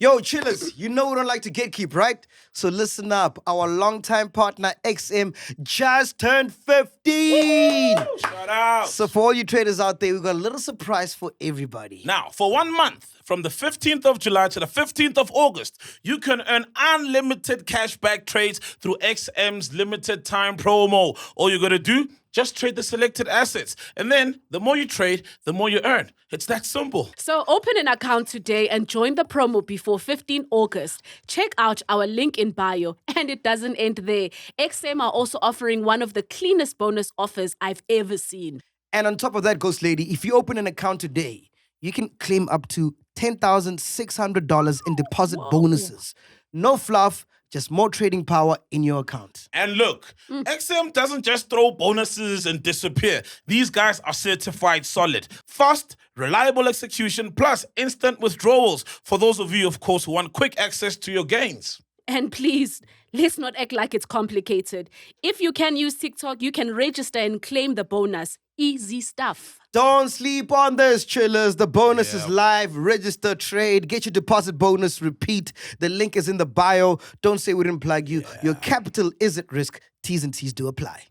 Yo, chillers, you know we don't like to gatekeep, right? So listen up. Our longtime partner, XM, just turned 15. Woo! Shout out. So for all you traders out there, we've got a little surprise for everybody. Now, for 1 month, from the 15th of July to the 15th of August, you can earn unlimited cashback trades through XM's limited time promo. All you got to do, just trade the selected assets. And then, the more you trade, the more you earn. It's that simple. So open an account today and join the promo before 15 August. Check out our link in bio. And it doesn't end there. XM are also offering one of the cleanest bonus offers I've ever seen. And on top of that, Ghost Lady, if you open an account today, you can claim up to $10,600 in deposit bonuses. No fluff, just more trading power in your account. And look, XM doesn't just throw bonuses and disappear. These guys are certified solid. Fast, reliable execution, plus instant withdrawals. For those of you, of course, who want quick access to your gains. And please, let's not act like it's complicated. If you can use TikTok, you can register and claim the bonus. Easy stuff. Don't sleep on this, chillers. The bonus is live. Register, trade, get your deposit bonus, repeat. The link is in the bio. Don't say we didn't plug you. Your capital is at risk. T's and T's do apply.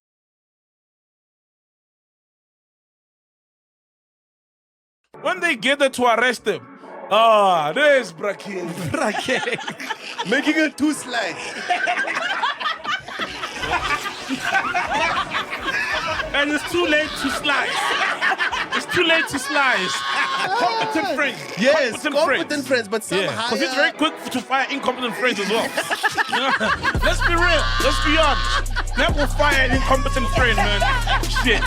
When they get there to arrest him, there's Brakin. Making it too slight. And it's too late to slice. It's too late to slice. Competent friends. Yes, competent friends, but somehow. Because he's very quick to fire incompetent friends as well. Let's be real. Let's be honest. That will fire an incompetent friend, man. Shit.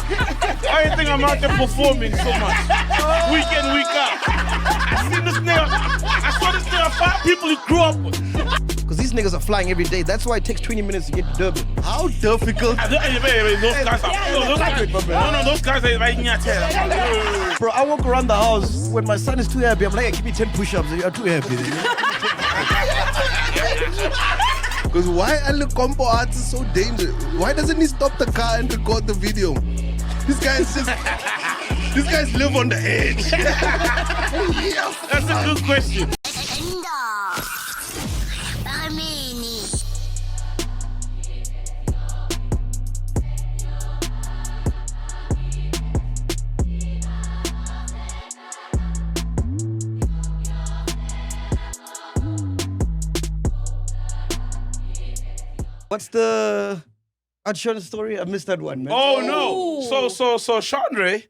I think I'm out there performing so much. Week in, week out. I saw this nigga 5 people he grew up with. Because these niggas are flying every day. That's why it takes 20 minutes to get to Durban. How difficult? Those guys are... those guys are right in your tail. Bro, I walk around the house when my son is too happy. I'm like, hey, give me 10 push-ups. You're too happy. Because why are compo arts is so dangerous? Why doesn't he stop the car and record the video? These guys live on the edge. That's a good question. What's the Outsurance story? I missed that one, man. Oh, no. So Shanray,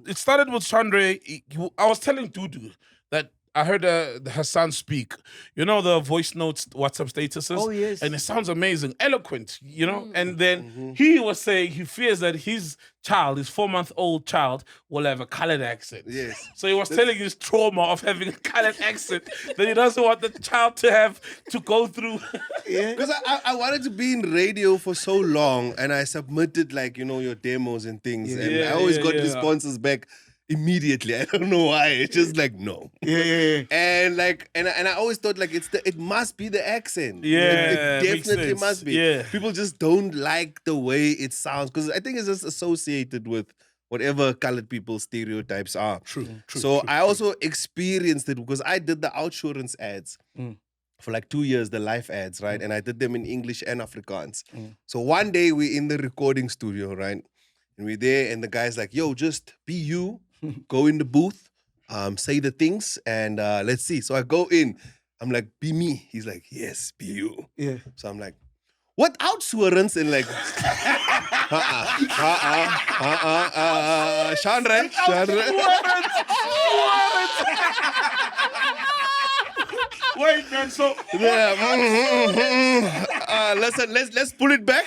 it started with Shanray. I was telling Dudu that I heard her son speak. You know the voice notes, WhatsApp statuses? Oh, yes. And it sounds amazing, eloquent, you know? And then he was saying he fears that his child, his 4-month-old child, will have a colored accent. Yes. So he was telling his trauma of having a colored accent that he doesn't want the child to have to go through. Because I wanted to be in radio for so long, and I submitted your demos and things, and I always got responses back immediately. I don't know why. It's just like no. And I always thought it must be the accent. Yeah, it definitely must be. Yeah. People just don't like the way it sounds because I think it's just associated with whatever colored people's stereotypes are. True. I also experienced it because I did the Outsurance ads. For 2 years, the live ads, right? And I did them in English and Afrikaans. So one day we're in the recording studio, right? And we're there and the guy's like, yo, just be you, go in the booth, say the things, and let's see. So I go in, I'm like, be me. He's like, yes, be you. Yeah. So I'm like, what Outsurance? And Shanray. Wait, man, so... Listen, let's pull it back.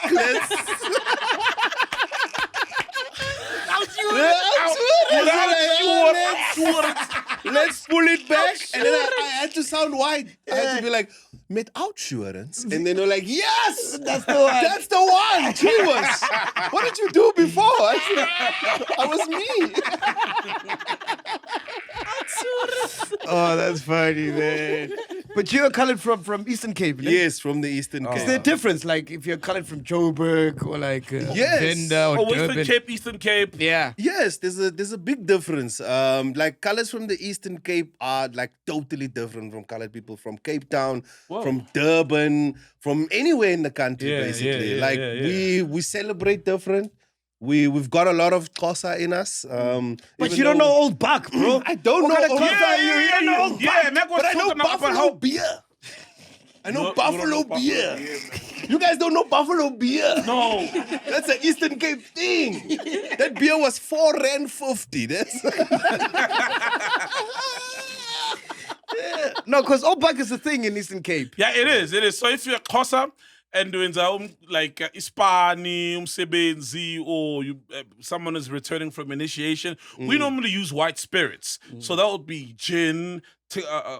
Let's pull it back. And then I had to sound wide. I had to be like, met Outsurance. And then they're like, yes, that's the one. That's the one. Jesus. What did you do before? I was me. Oh, that's funny, man. But you're colored from Eastern Cape, no? Yes, from the Eastern Is Cape. there a difference? Like if you're colored from Joburg or like Yes. Venda or Western Durban? Cape, Eastern Cape. Yeah. Yes, there's a big difference. Like colors from the Eastern Cape are like totally different from colored people from Cape Town, from Durban, from anywhere in the country, basically. We celebrate different. We've got a lot of Xhosa in us. But you don't know Old Buck, bro. I don't know. What kind of Old Xhosa Buck. are you? You don't know Old Buck. Yeah, Mac was But I know talking about Buffalo how beer. I know You Buffalo don't know beer. Buffalo beer. You guys don't know Buffalo beer. No. That's an Eastern Cape thing. That beer was R4.50. That's No, because Old Buck is a thing in Eastern Cape. Yeah, it is. It is. So if you're Xhosa and doing like Ispani, Umsebenzi, or someone is returning from initiation, we normally use white spirits. So that would be gin,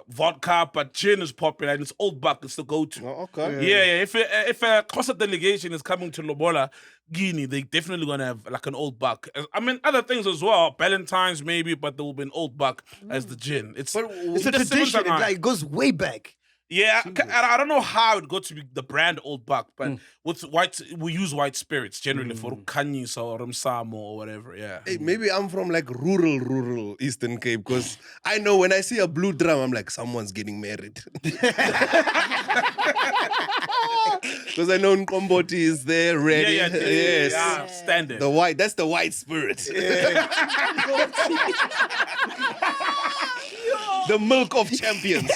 vodka, but gin is popular and it's Old Buck. It's the go-to. Oh, okay. Yeah. If a Xhosa delegation is coming to Lobola, Guinea, they definitely gonna have like an Old Buck. I mean, other things as well. Valentine's maybe, but there will be an Old Buck as the gin. It's It's a tradition. It goes way back. Yeah, I don't know how it got to be the brand Old Buck, but with white, we use white spirits generally for kanyis or ramsamo or whatever. Yeah. Hey, maybe I'm from like rural Eastern Cape because I know when I see a blue drum, I'm like, someone's getting married. Because I know Nkomboti is there ready. Yes. Yeah, standard. That's the white spirit. The milk of champions.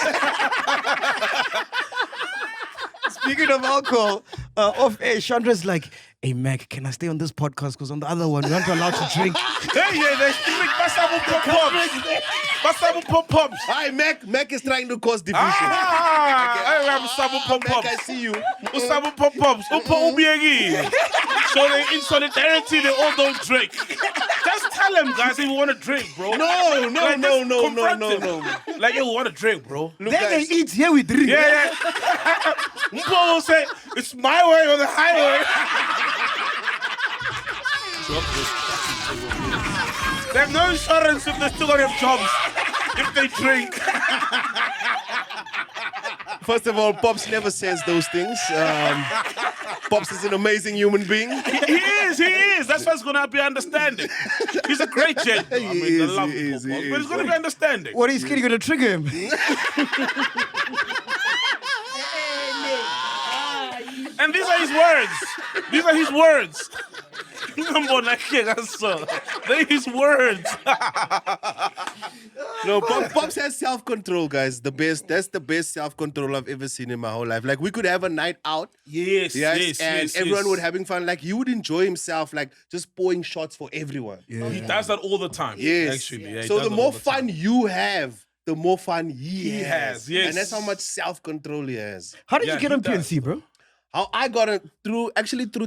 Speaking of alcohol, off air, Chandra's like, hey, Mac, can I stay on this podcast? Because on the other one, we aren't allowed to drink. They speak Basabu pop-pops. Hi, Mac is trying to cause division. I have Sabu Mac, pop-pops. I see you. Sabu pop-pops. So they in solidarity, they all don't drink. Just tell them, guys, if you want to drink, bro. No. Like, you want to drink, bro. Then they eat, here we drink. Yeah. Mpo will say, it's my way or the highway. They have no insurance if they still don't have jobs. If they drink. First of all, Pops never says those things. Pops is an amazing human being. He is. That's why it's going to be understanding. He's a great gent. I mean, I love him, but he's going to be understanding. What, he's going to trigger him? And these are his words. They're his words. No, Pops has self-control, guys. That's the best self-control I've ever seen in my whole life. Like, we could have a night out. Yes, and everyone would having fun. Like, he would enjoy himself, like, just pouring shots for everyone. Yeah. He does that all the time. Yes. Actually. Yeah, So the more fun you have, the more fun he has. Yes. And that's how much self-control he has. How did you Yeah, get he on does. PNC, bro? How I got it through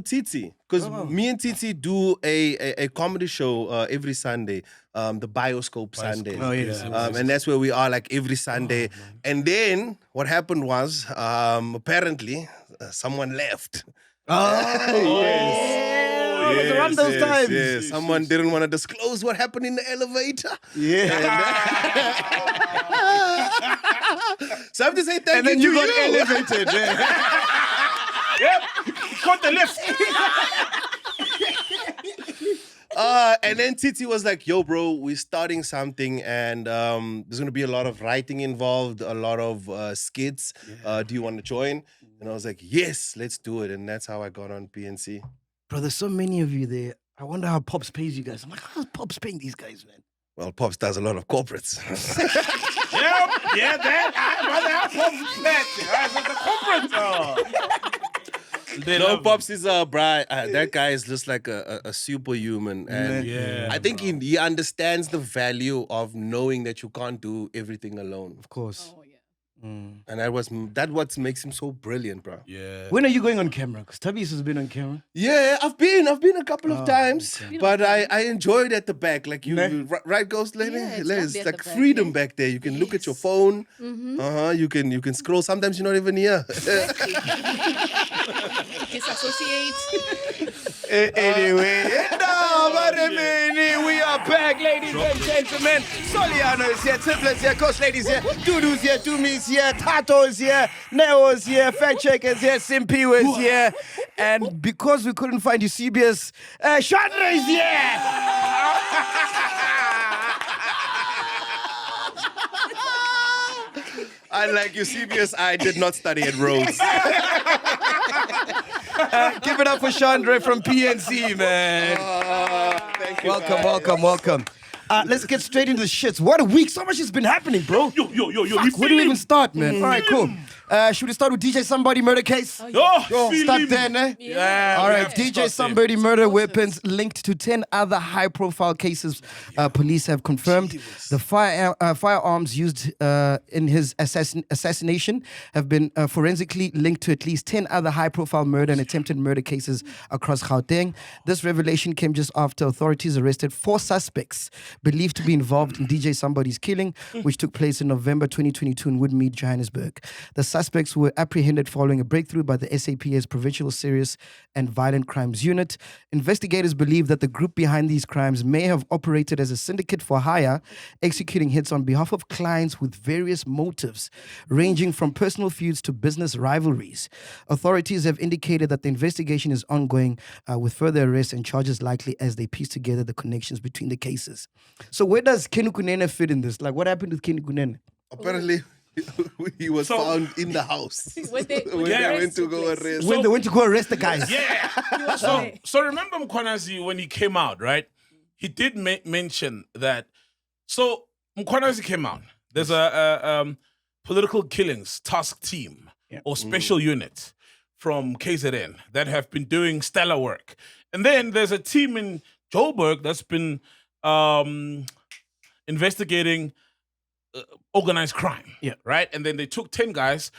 Titi. Because me and Titi do a comedy show every Sunday, the Bioscope Sunday. Oh, yes. And that's where we are like every Sunday. And then what happened was, apparently, someone left. It was around those times. Yes. Someone didn't want to disclose what happened in the elevator. Yeah. So I have to say thank And then you you to got elevated. Yeah. Yep. Got the lift. And then Titi was like, yo, bro, we're starting something and there's going to be a lot of writing involved, a lot of skits. Do you want to join? And I was like, yes, let's do it. And that's how I got on PNC. Bro, there's so many of you there. I wonder how Pops pays you guys. I'm like, how's Pops paying these guys, man? Well, Pops does a lot of corporates. No, Pops is that guy is just like a superhuman. And Yeah, I think he understands the value of knowing that you can't do everything alone. Of course. Oh, yeah. And that what makes him so brilliant, bro. Yeah. When are you going on camera? Because Tavis has been on camera. Yeah, I've been a couple of times, okay. but I enjoyed at the back. Like right, Ghost Lady? Yeah, it's It's lovely at like the back, freedom yeah. back there. You can look at your phone. You can scroll. Sometimes you're not even here. Disassociate. Anyway, no, but we are back, ladies and gentlemen. Soliano is here, Triplets here, Coach Ladies here, Dudu's here, Dumi's here, Tato's here, Neo's here, Fact Checkers here, Simpi was here. And because we couldn't find you, CBS, Shanray's here. Unlike you, CBS, I did not study at Rhodes. Give it up for Shanray from PNC, man. Thank you. Welcome. Let's get straight into the shits. What a week. So much has been happening, bro. Yo. Where do we even start, man? All right, cool. Should we start with DJ Sumbody murder case? Start there, ne? Yeah. All right, DJ Sumbody murder weapons linked to 10 other high-profile cases. Police have confirmed the firearms used in his assassination have been forensically linked to at least 10 other high-profile murder and attempted murder cases across Gauteng. This revelation came just after authorities arrested 4 suspects believed to be involved in DJ Sumbody's killing, which took place in November 2022 in Woodmead, Johannesburg. The suspects were apprehended following a breakthrough by the SAPS Provincial Serious and Violent Crimes Unit. Investigators believe that the group behind these crimes may have operated as a syndicate for hire, executing hits on behalf of clients with various motives, ranging from personal feuds to business rivalries. Authorities have indicated that the investigation is ongoing, with further arrests and charges likely as they piece together the connections between the cases. So where does Kenny Kunene fit in this? Like, what happened with Kenny Kunene? Apparently, he was found in the house When they went to go arrest. When they went to go arrest the guys. Yeah. So remember Mkhwanazi when he came out, right? He did mention that. So Mkhwanazi came out. There's a political killings task team or special unit from KZN that have been doing stellar work. And then there's a team in Joburg that's been investigating organized crime, right? And then they took 10 guys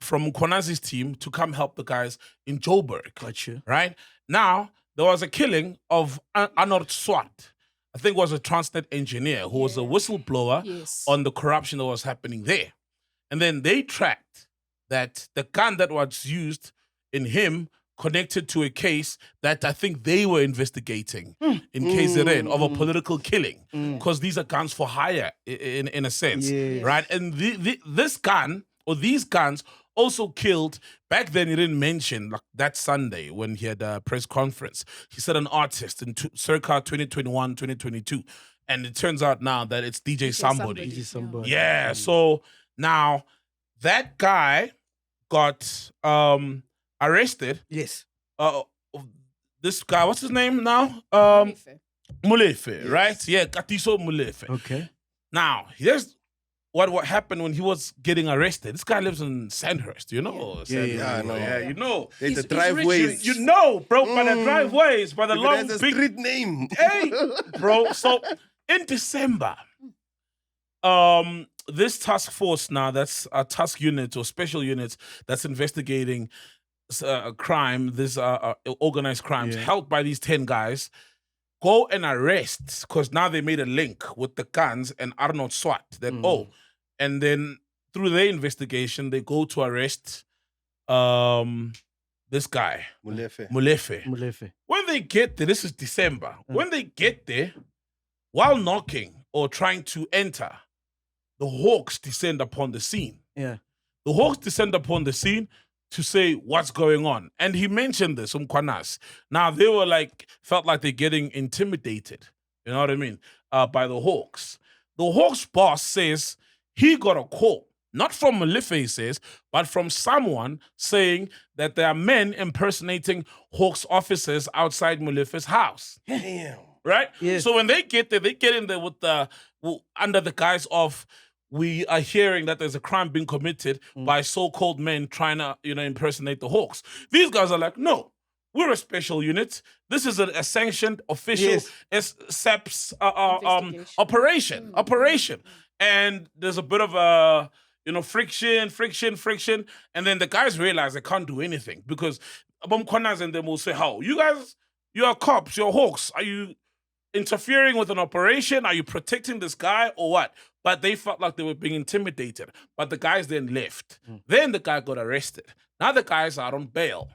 from Mkhwanazi's team to come help the guys in Joburg. Gotcha. Right? Now, there was a killing of Arnold Swart. I think was a Transnet engineer who was a whistleblower on the corruption that was happening there. And then they tracked that the gun that was used in him connected to a case that I think they were investigating in KZN of a political killing, because these are guns for hire in a sense, right? And this gun or these guns also killed, back then he didn't mention, like that Sunday when he had a press conference, he said an artist in circa 2021, 2022. And it turns out now that it's DJ Sumbody. DJ Sumbody. Yeah, so now that guy got arrested. Yes. This guy, what's his name now? Mulefe, right? Yeah, Katiso Mulefe. Okay. Now, here's what happened when he was getting arrested. This guy lives in Sandhurst, you know? I know. Yeah, you know. The driveways. You know, bro, by the driveways, by the long, That's a big... street name. Hey, bro. So, in December, this task force now, that's a task unit or special units that's investigating crime, this organized crimes, held by these 10 guys, go and arrest, because now they made a link with the guns and Arnold Swart. And then through their investigation, they go to arrest this guy, Mulefe. When they get there, this is December, when they get there, while knocking or trying to enter, the Hawks descend upon the scene. Yeah. The Hawks descend upon the scene to say what's going on. And he mentioned this, Mkhwanazi. Now, they were felt like they're getting intimidated, you know what I mean, by the Hawks. The Hawks boss says he got a call, not from Mulefe, he says, but from someone saying that there are men impersonating Hawks officers outside Mulefe's house. Damn. Right? Yeah. So when they get there, they get in there with under the guise of, we are hearing that there's a crime being committed by so-called men trying to, impersonate the Hawks. These guys are like, no, we're a special unit. This is a sanctioned official SAPS operation. And there's a bit of a, friction. And then the guys realize they can't do anything because Mkhwanazi and them will say, how? You guys, you are cops, you're Hawks. Are you interfering with an operation? Are you protecting this guy or what? But they felt like they were being intimidated. But the guys then left. Then the guy got arrested. Now the guys are on bail.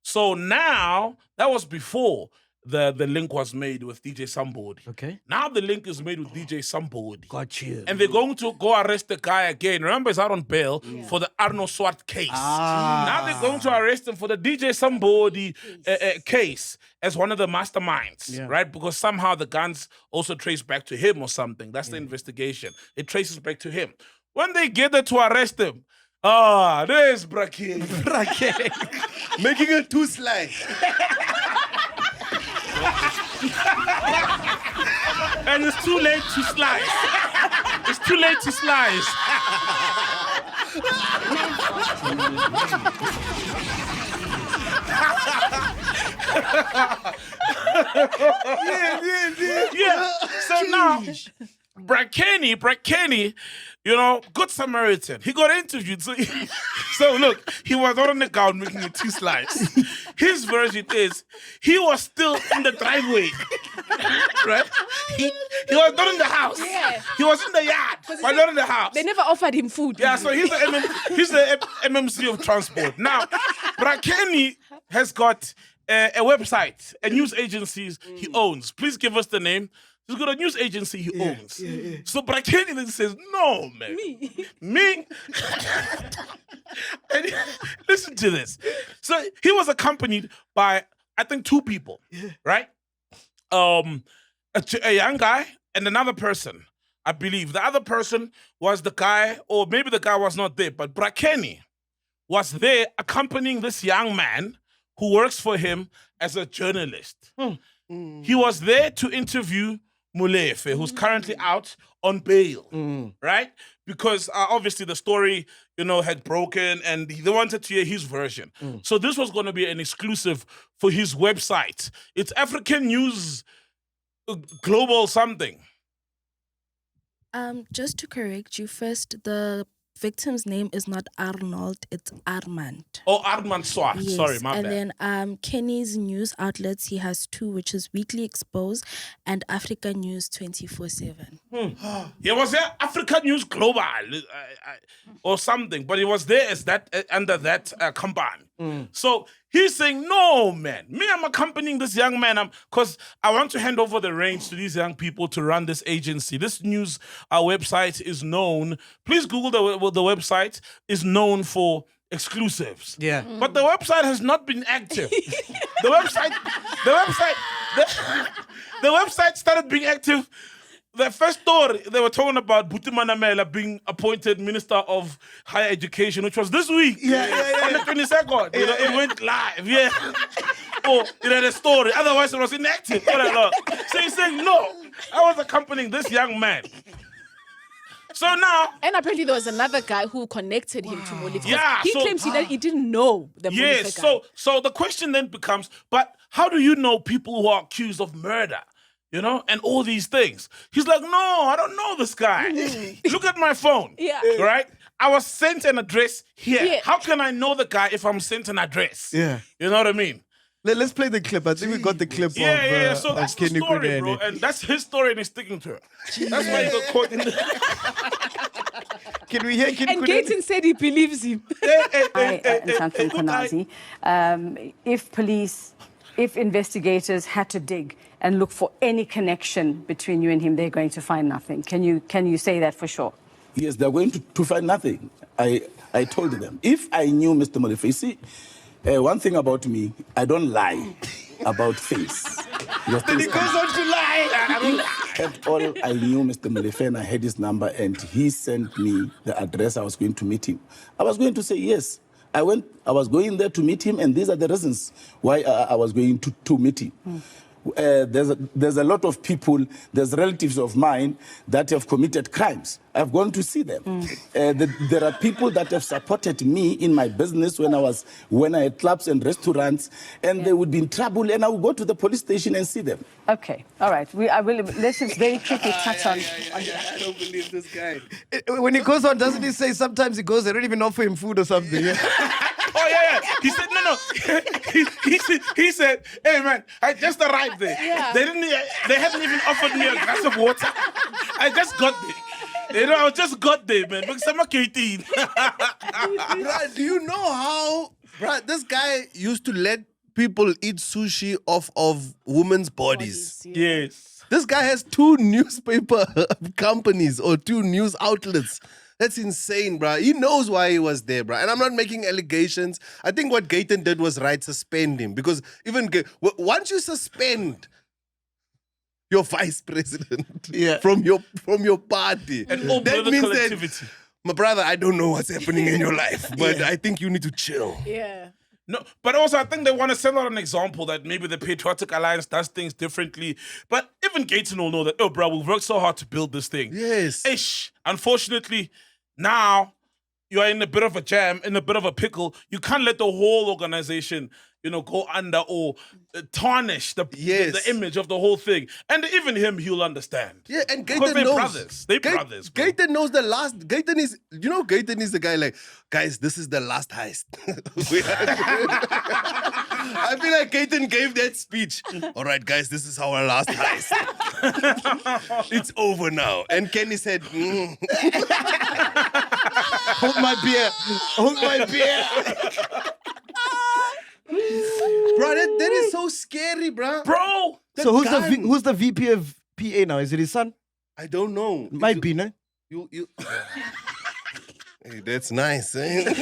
So now, that was before the link was made with DJ Sumbody. Okay. Now the link is made with DJ Sumbody. Got you. And they're going to go arrest the guy again. Remember, he's out on bail for the Arno Swart case. Now they're going to arrest him for the DJ Sumbody case as one of the masterminds, right? Because somehow the guns also trace back to him or something. That's the investigation. It traces back to him. When they get there to arrest him, there's Bracky. Making it too slice. And it's too late to slice. It's too late to slice. Yeah. So now, Kenny, you know, good Samaritan. He got interviewed. So look, he was not on the ground making a two slice. His version is he was still in the driveway, right? He was not in the house. Yeah. He was in the yard, but not in the house. They never offered him food. Yeah, so he's the MMC of transport. Now, Kenny has got a website, a news agency he owns. Please give us the name. He's got a news agency he owns. So Kenny then says, no, man. Me? And listen to this. So he was accompanied by, I think, two people, right? A young guy and another person, I believe. The other person was the guy, or maybe the guy was not there, but Kenny was there accompanying this young man who works for him as a journalist. He was there to interview Molefe, who's currently out on bail, right? Because obviously the story, you know, had broken and they wanted to hear his version. So this was going to be an exclusive for his website. It's African News Global something. Just to correct you first, the victim's name is not Arnold, it's Armand. Oh, Armand Swart. Yes. Sorry, my bad. And then Kenny's news outlets, he has two, which is Weekly Exposed and Africa News 24/7. It was there Africa News Global or something, but it was there as that under that company. So he's saying, no, man, me, I'm accompanying this young man because I want to hand over the reins to these young people to run this agency. This news website is known, please Google the website, is known for exclusives. Yeah. But the website has not been active. The website started being active. The first story, they were talking about Buti Manamela being appointed Minister of Higher Education, which was this week. On the 22nd. You know, it went live. Yeah. Or, you know, the story. Otherwise, it was inactive. So he's saying, no, I was accompanying this young man. So now... And apparently there was another guy who connected him to Molefe. Yeah, he claims he didn't know the Molefe guy. So the question then becomes, but how do you know people who are accused of murder? You know, and all these things. He's like, no, I don't know this guy. Look at my phone. Yeah. Right? I was sent an address here. Yeah. How can I know the guy if I'm sent an address? Yeah. You know what I mean? Let's play the clip. I think we got the clip of So that's the Kenny story, Kunene. bro. And that's his story and he's sticking to it. That's why he got caught in the... Can we hear Kenny And Kunene? Gaten said he believes him. Something Konazi. If investigators had to dig and look for any connection between you and him, they're going to find nothing. Can you say that for sure? Yes, they're going to find nothing. I told them. If I knew Mr. Molefe, see, one thing about me, I don't lie about face. Then he goes on to lie. At all, I knew Mr. Molefe and I had his number and he sent me the address I was going to meet him. I was going to say yes. I was going there to meet him and these are the reasons why I was going to meet him. There's a lot of people, there's relatives of mine that have committed crimes. I've gone to see them. There are people that have supported me in my business when I had clubs and restaurants, and they would be in trouble, and I would go to the police station and see them. Okay, all right. Let's just very quickly touch on. I don't believe this guy. When he goes on, doesn't he say sometimes he goes, they don't even offer him food or something? Yeah? Oh, yeah. He said, no. he said, hey, man, I just arrived there. Yeah. They hadn't even offered me a glass of water. I just got there. You know, I just got there, man. Because I'm a KT. Bruh, do you know how... Bruh, this guy used to let people eat sushi off of women's bodies. Yes. This guy has 2 newspaper companies or 2 news outlets. That's insane, bro. He knows why he was there, bro. And I'm not making allegations. I think what Gayton did was right, suspend him. Because even once you suspend your vice president from your party, And all that political means that, activity. my brother, I don't know what's happening in your life, but I think you need to chill. Yeah. No, but also I think they want to send out an example that maybe the Patriotic Alliance does things differently. But even Gayton will know that, oh, bro, we've worked so hard to build this thing. Yes. Ish. Unfortunately, now you're in a bit of a jam, in a bit of a pickle. You can't let the whole organization, go under or tarnish the image of the whole thing. And even him, he'll understand. Yeah, and Because Gayton they're knows. brothers. They're brothers. Bro. Gayton knows the last. Gayton is the guy like, guys, this is the last heist. I feel like Gayton gave that speech. All right, guys, this is our last heist. It's over now. And Kenny said, Hold my beer. Hold my beer. bro, that is so scary, bro. Bro! So who's the VP of PA now? Is it his son? I don't know. Might be, no? You. Hey, that's nice. Eh?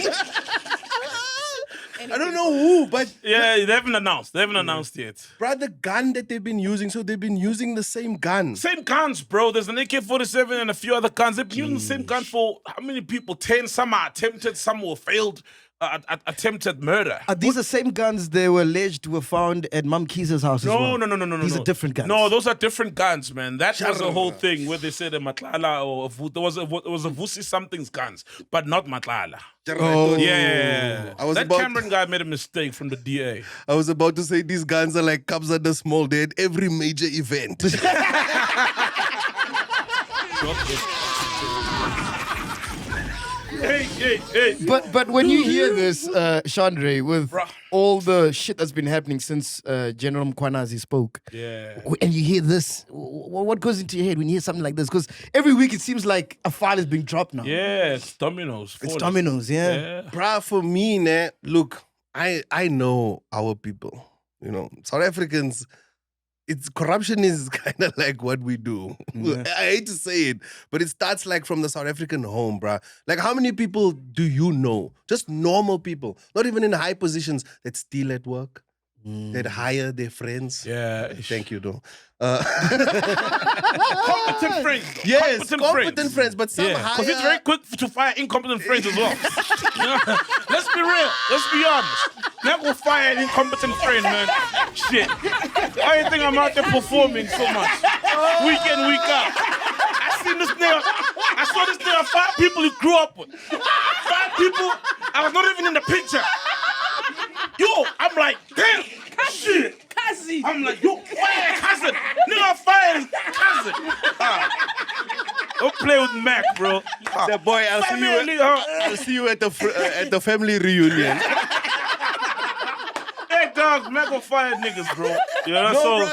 I don't know who, but Yeah, they haven't announced. They haven't announced yet. bro, the gun that they've been using, so they've been using the same gun. Same guns, bro. There's an AK-47 and a few other guns. They've been using the same gun for how many people? 10. Some are attempted, some were failed. Attempted murder. Are these the same guns they were alleged were found at Mum Keeze's house as well? No. These are different guns. No, those are different guns, man. That was the whole thing where they said a Matlala or there was a Vusi something's guns, but not Matlala. Oh. Yeah. I was That about- Cameron guy made a mistake from the DA. I was about to say these guns are like Cubs under small. They had every major event. Hey. But when you hear this, Shanray, with Bruh. all the shit that's been happening since General Mkwanazi spoke, Yeah. and you hear this, what goes into your head when you hear something like this? Because every week it seems like a file is being dropped now. Yeah, it's dominoes. It's falling. dominoes, yeah. Bruh, for me, look, I know our people. South Africans, corruption is kind of like what we do. I hate to say it, but it starts like from the South African home, bruh. Like, how many people do you know? Just normal people, not even in high positions, that steal at work, that hire their friends. Yeah. Thank you, though. Competent friends. Yes, competent friends, but some Yeah, hire... because it's very quick to fire incompetent friends as well. Let's be real. Let's be honest. Never go fire an incompetent friend, man. Shit. I think I'm out there performing so much. Week in, week out. I saw this nigga, 5 people he grew up with. 5 people, I was not even in the picture. Yo, I'm like, damn, shit. I'm like, yo, fire cousin. Nigga, fire his cousin. Don't play with Mac, bro. Say, boy, I'll see you at the family reunion. Hey, dog, Mac will fire niggas, bro.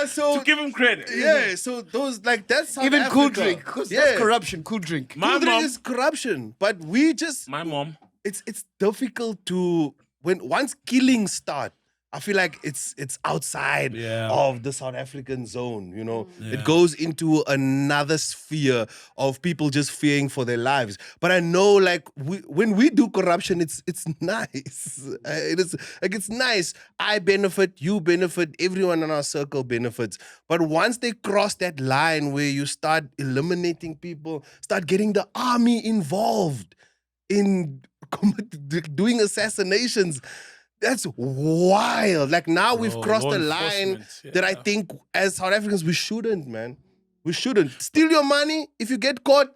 So to give him credit. Yeah, so those, like, that's South Even Africa. Cool Drink, because that's corruption, Cool Drink. My Cool Drink mom, is corruption, but we just... my mom. It's difficult to... Once killings start, I feel like it's outside of the South African zone, It goes into another sphere of people just fearing for their lives. But I know, like, when we do corruption, it's nice. It's nice. I benefit, you benefit, everyone in our circle benefits. But once they cross that line where you start eliminating people, start getting the army involved in doing assassinations, that's wild. Like, now we've crossed law a line enforcement, that I think as South Africans we shouldn't, man. We shouldn't. Steal your money. If you get caught,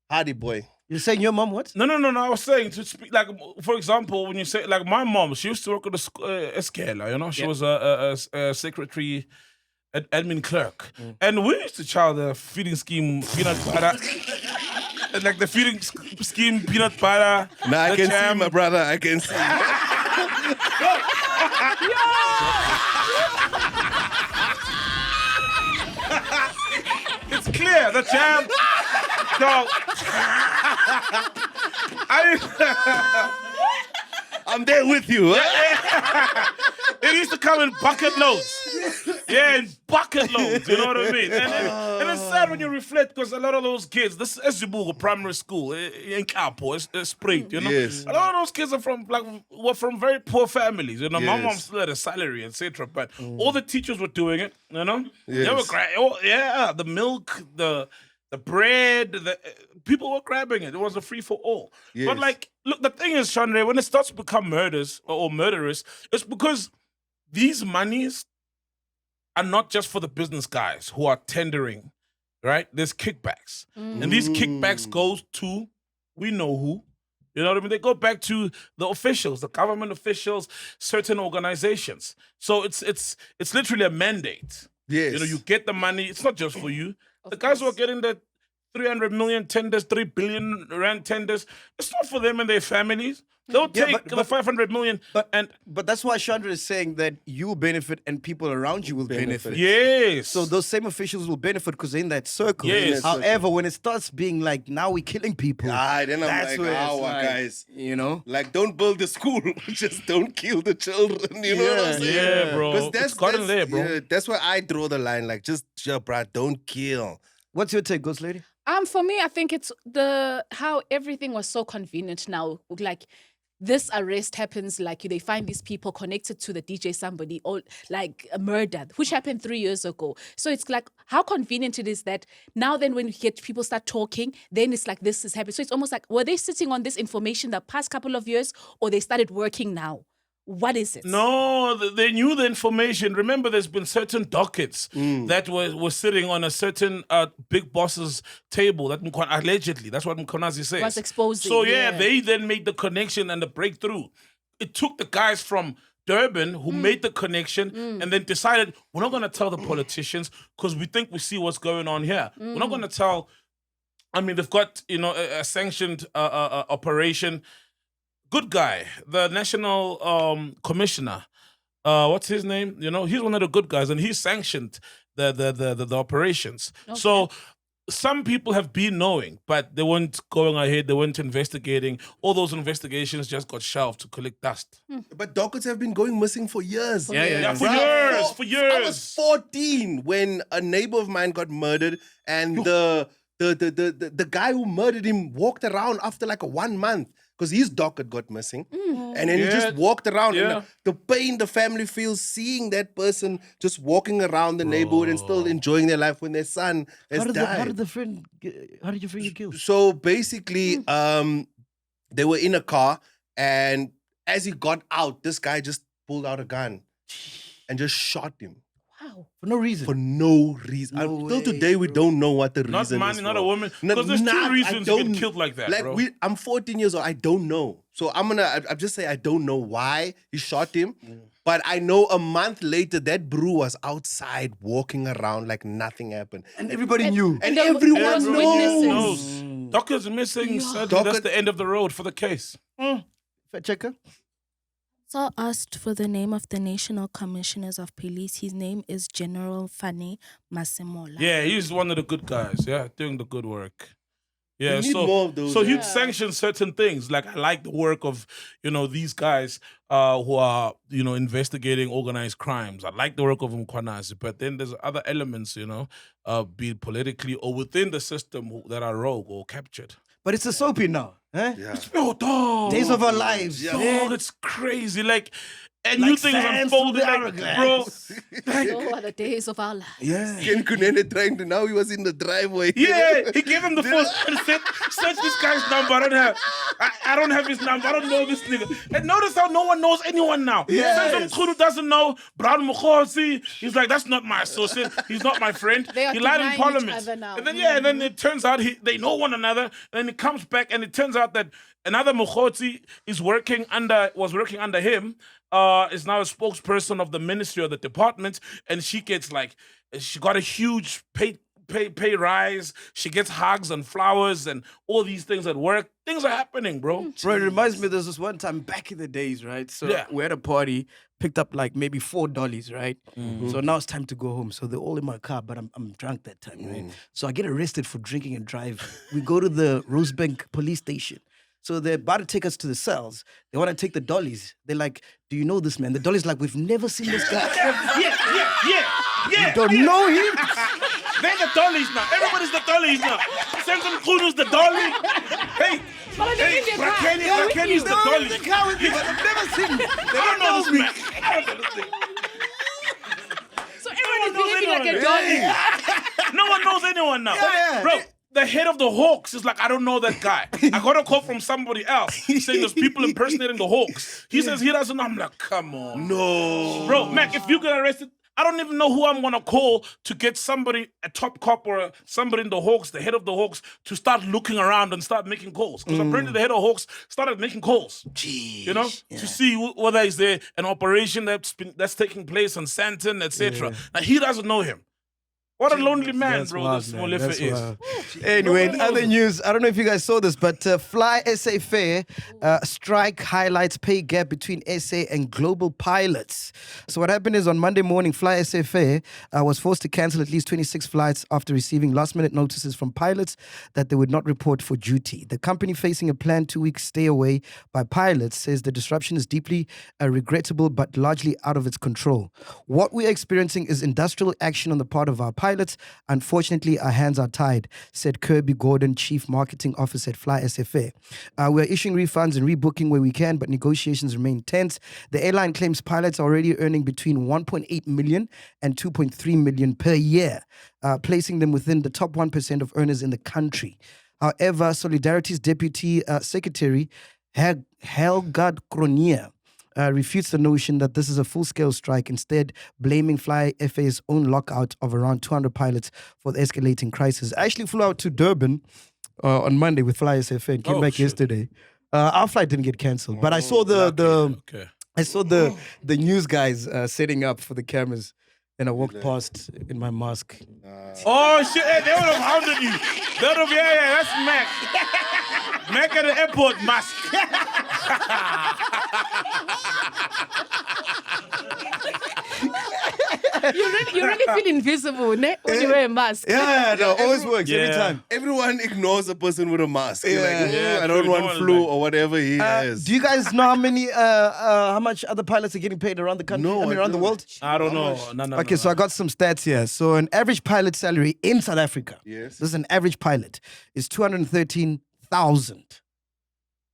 hardy boy. You're saying your mom what? No. I was saying to speak, like, for example, when you say, like, my mom, she used to work at the Escala, She was a secretary, admin clerk. And we used to chow the feeding scheme peanut butter. Like the feeding scheme peanut butter. Nah, I the can jam. see, my brother. I can see. It's clear, the jam. Dog. I'm there with you. Huh? It used to come in bucket loads. Yeah, in bucket loads. You know what I mean? And it's sad when you reflect because a lot of those kids, this is Zimbabwe primary school in Kapo, it's Spring, you know? Yes. A lot of those kids were from very poor families. You know, my Yes. mom still had a salary, etc. But all the teachers were doing it, you know? Yes. They were the milk, the bread, people were grabbing it. It was a free for all. Yes. But like, look, the thing is, Shanray, when it starts to become murders or murderous, it's because these monies are not just for the business guys who are tendering, right? There's kickbacks. And these kickbacks goes to, we know who. You know what I mean? They go back to the officials, the government officials, certain organizations. So it's literally a mandate. Yes. You know, you get the money. It's not just for you. The guys who are getting the 300 million tenders, 3 billion rand tenders, it's not for them and their families. They'll take the 500 million. But that's why Shanray is saying that you will benefit and people around you will benefit. Yes. So those same officials will benefit because they're in that circle. Yes. However, when it starts being like, now we're killing people. Then I'm that's like, where it's like, guys. You know? Like, don't build the school. Just don't kill the children. You know what I'm saying? Yeah, bro. 'Cause It's gotten there, bro. Yeah, that's where I draw the line. Like, just, bro, don't kill. What's your take, Ghost Lady? For me, I think it's how everything was so convenient now. Like, this arrest happens, like they find these people connected to the DJ Sumbody or like a murder, which happened 3 years ago. So it's like how convenient it is that now then when people start talking, then it's like this is happening. So it's almost like, were they sitting on this information the past couple of years or they started working now? What is it? No, they knew the information. Remember, there's been certain dockets that were sitting on a certain big boss's table. That allegedly, that's what Mkonazi says. Was exposing. So they then made the connection and the breakthrough. It took the guys from Durban who made the connection and then decided we're not going to tell the politicians because we think we see what's going on here. We're not going to tell. I mean, they've got a sanctioned operation. Good guy, the national commissioner. What's his name? You know, he's one of the good guys, and he sanctioned the operations. Okay. So some people have been knowing, but they weren't going ahead. They weren't investigating. All those investigations just got shelved to collect dust. But dockets have been going missing for years. For years. I was 14 when a neighbor of mine got murdered, and the guy who murdered him walked around after like 1 month. Because his docket got missing. And then he just walked around. And the pain the family feels seeing that person just walking around the neighborhood and still enjoying their life when their son has died. How did your friend get killed? So basically, they were in a car. And as he got out, this guy just pulled out a gun and just shot him. Wow. For no reason. For no reason. Till today, we don't know what the reason is. Not money, not a woman. No, Because there's two reasons you get killed like that, like bro. I'm 14 years old. I don't know. So I'm just saying I don't know why he shot him. But I know a month later, that bro was outside walking around like nothing happened. And everybody knew. And there everyone was knows. Dockers missing. Sadly, that's the end of the road for the case. Fact checker? So asked for the name of the National Commissioners of Police. His name is General Fane Masemola. Yeah, he's one of the good guys. Yeah, doing the good work. Yeah, We need so more of those, so yeah. he'd sanction certain things. Like I like the work of these guys who are investigating organized crimes. I like the work of Mkwanazi, but then there's other elements, be it politically or within the system that are rogue or captured. But it's a soapy now. Eh? Yeah. Oh, dog. Days of our lives. Yeah. Dog, it's crazy. Like Like new things sands unfolding, through the like, bro. hourglass. So are the days of our lives. Yeah. Kenny Kunene trying to, now he was in the driveway. Yeah, he gave him the phone and said, search this guy's number. I don't have his number. I don't know this nigga. And notice how no one knows anyone now. Yes. Since Mkhulu doesn't know Brown Mukhosi, he's like, that's not my associate. He's not my friend. They are He lied in denying parliament. each other now. And then and then it turns out they know one another. And then he comes back and it turns out that another Mukhosi was working under him. Is now a spokesperson of the ministry or the department, and she got a huge pay rise. She gets hugs and flowers and all these things at work. Things are happening, bro. Bro, it reminds me, there's this one time back in the days, right? So Yeah. we're at a party, picked up like maybe $4, right? So now it's time to go home. So they're all in my car, but I'm drunk that time, right? So I get arrested for drinking and driving. We go to the Rosebank police station. So they're about to take us to the cells. They want to take the dollies. They're like, do you know this man? The dolly's like, we've never seen this guy. Yeah. You don't know him? They're the dollies now. Everybody's the dollies now. Samson Kunu's the dolly. Hey, Kenny's the dolly. The car with me, but I've never seen him. They don't know this man. So everybody's behaving like a dolly. No one knows anyone now. Yeah. Bro, the head of the Hawks is like, I don't know that guy. I got a call from somebody else saying there's people impersonating the Hawks. He says he doesn't know. I'm like, come on. No. Bro, Mac, if you get arrested, I don't even know who I'm going to call to get somebody, a top cop or somebody in the Hawks, the head of the Hawks, to start looking around and start making calls. Because apparently the head of Hawks started making calls. Jeez. You know, to see whether is there an operation that's taking place on Santon, etc. Now, he doesn't know him. What a lonely man, That's bro, wild, this man. Molefe That's is. wild. Anyway, in Nobody other knows. news, I don't know if you guys saw this, but FlySafair strike highlights pay gap between SA and global pilots. So what happened is on Monday morning, FlySafair was forced to cancel at least 26 flights after receiving last-minute notices from pilots that they would not report for duty. The company, facing a planned 2-week stay away by pilots, says the disruption is deeply regrettable but largely out of its control. What we're experiencing is industrial action on the part of our pilots. Unfortunately, our hands are tied, said Kirby Gordon, Chief Marketing Officer at FlySafair. We're issuing refunds and rebooking where we can, but negotiations remain tense. The airline claims pilots are already earning between 1.8 million and 2.3 million per year, placing them within the top 1% of earners in the country. However, Solidarity's Deputy Secretary, Helgard Kronier, refutes the notion that this is a full-scale strike, instead blaming FlySafair's own lockout of around 200 pilots for the escalating crisis. I actually flew out to Durban on Monday with FlySafair and came back yesterday. Our flight didn't get cancelled, but I saw the news guys setting up for the cameras, and I walked past in my mask. Oh, shit, hey, they would have hounded you. They would have, that's Mac. Mac at the airport mask. You really feel invisible, ne? When you wear a mask. Yeah, no, always works every Yeah. time. Everyone ignores a person with a mask. You're like, Yeah. I don't true. want No one flu like- or whatever he has. Do you guys know how much other pilots are getting paid around the country? No, I around the don't. world? I don't know. No. Okay, so I got some stats here. So an average pilot salary in South Africa, Yes. this is an average pilot, is 213,000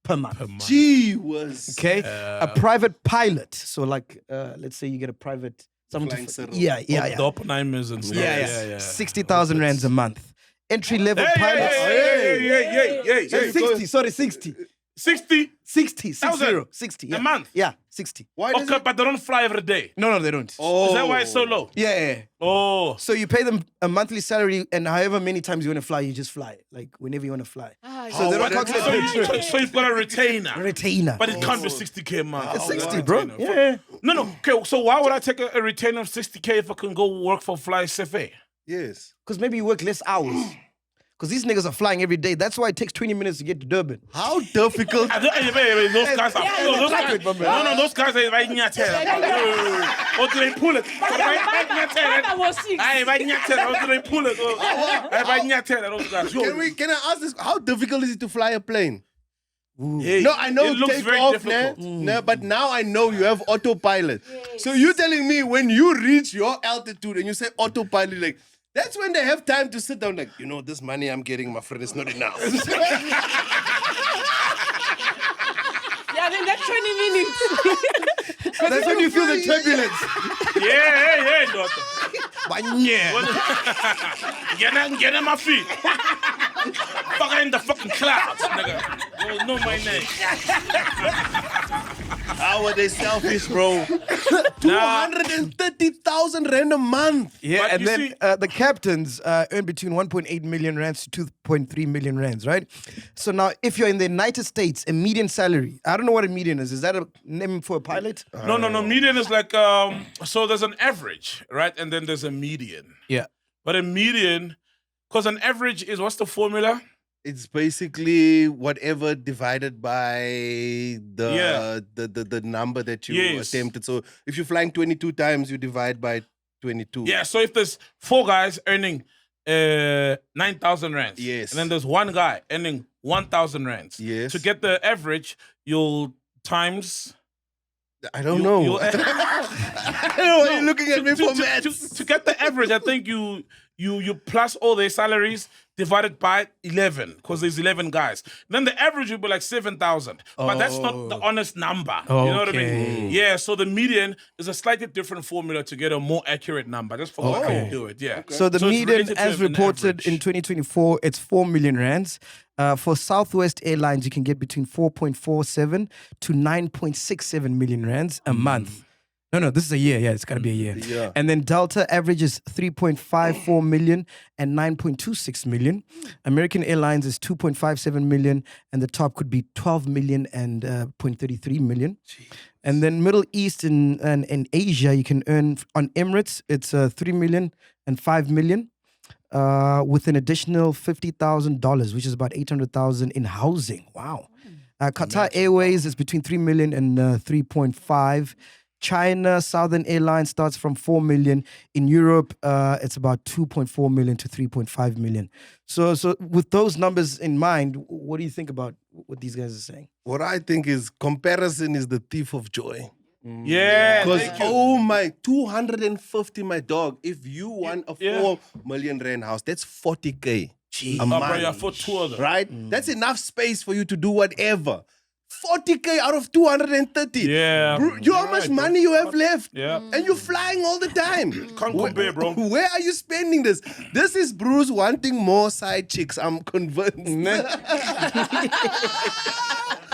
per month. Gee was. Okay, a private pilot. So like, let's say you get a private. Someone Flying to, settle. yeah. The Oppenheimers and stuff. Yeah. 60,000 rands a month. Entry level pilots. Hey. 60. Sorry, 60. 60 60. 1,000 60. a Yeah. month. Yeah, 60. Why does Okay, it? but they don't fly every day. No, they don't. Oh. Is that why it's so low? Yeah. Oh. So you pay them a monthly salary, and however many times you want to fly, you just fly. Like whenever you want to fly. So they don't calculate So you've got a retainer. retainer. But it can't be 60K a month. It's Oh, 60, wow. bro. Retainer. Yeah. No. Okay, so why would I take a retainer of 60K if I can go work for FlySafair? Yes. Because maybe you work less hours. Because these niggas are flying every day. That's why it takes 20 minutes to get to Durban. How difficult? Those guys are. Those guys. No, those guys are right in your tail. Or do they pull it? Right in your tail. That was 6. Right in your tail. Or do they pull it? Right in your tail. Those guys. Can I ask this? How difficult is it to fly a plane? Hey, No, I know it looks take very off, difficult. nah, but now I know you have autopilot. So you're telling me when you reach your altitude and you say autopilot, like that's when they have time to sit down, like, this money I'm getting, my friend, is not enough. Yeah, then that's 20 minutes. That's when you feel the turbulence. Yeah, daughter. Yeah. Get in my feet. Fuck in the fucking clouds, nigga. Oh, know my name. How are they selfish, bro? 230,000 rand a month. Yeah, But and you then see- the captains earn between 1.8 million rands to 2.3 million rands, right? So now, if you're in the United States, a median salary, I don't know what a median is. Is that a name for a pilot? No. Median is like, so there's an average, right? And then there's a median. Yeah. But a median, because an average is, what's the formula? It's basically whatever divided by the number that you Yes. attempted. So if you're flying 22 times, you divide by 22. Yeah, so if there's 4 guys earning 9,000 rands. Yes. And then there's one guy earning 1,000 rands. Yes. To get the average, you'll times. I don't know. I don't know why you're looking at me for maths. To get the average, I think you plus all their salaries divided by 11 because there's 11 guys. Then the average will be like 7,000. But that's not the honest number. You know what I mean? Yeah, so the median is a slightly different formula to get a more accurate number. Just for how you do it, yeah. Okay. So the median, as reported in 2024, it's 4 million rands. For Southwest Airlines, you can get between 4.47 to 9.67 million rands a month. No, this is a year. Yeah, it's got to be a year. Yeah. And then Delta averages 3.54 million and 9.26 million. American Airlines is 2.57 million, and the top could be 12 million and 0.33 million. Jeez. And then Middle East and Asia, you can earn on Emirates, it's 3 million and 5 million. With an additional $50,000, which is about $800,000 in housing. Wow. Qatar Airways is between 3 million and 3.5. China Southern Airlines starts from 4 million. In Europe, it's about 2.4 million to 3.5 million. So with those numbers in mind, what do you think about what these guys are saying? What I think is comparison is the thief of joy. Yeah. Because, oh my, 250, my dog. If you want a 4 million rand house, that's 40K. A month. For 2 of them. Right? That's enough space for you to do whatever. 40K out of 230. Yeah. Bro, you know how much money you have left? Yeah. And you're flying all the time. Can't compare, bro. Where are you spending this? This is Bruce wanting more side chicks. I'm convinced.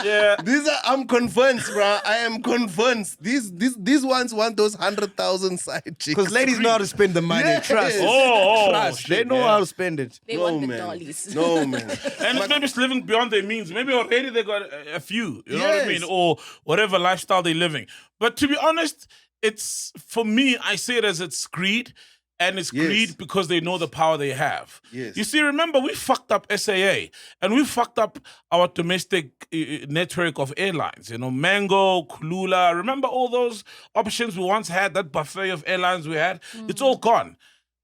Yeah. I'm convinced, bro. I am convinced. These ones want those 100,000 side chicks. Because ladies know how to spend the money. Yes. Trust. Trust. They know how to spend it. They want the dollies. No, man. And maybe it's living beyond their means. Maybe already they got a few, you know what I mean? Or whatever lifestyle they're living. But to be honest, it's, for me, I see it as it's greed. And it's greed because they know the power they have. Yes. You see, remember, we fucked up SAA. And we fucked up our domestic network of airlines. You know, Mango, Kulula. Remember all those options we once had, that buffet of airlines we had? It's all gone.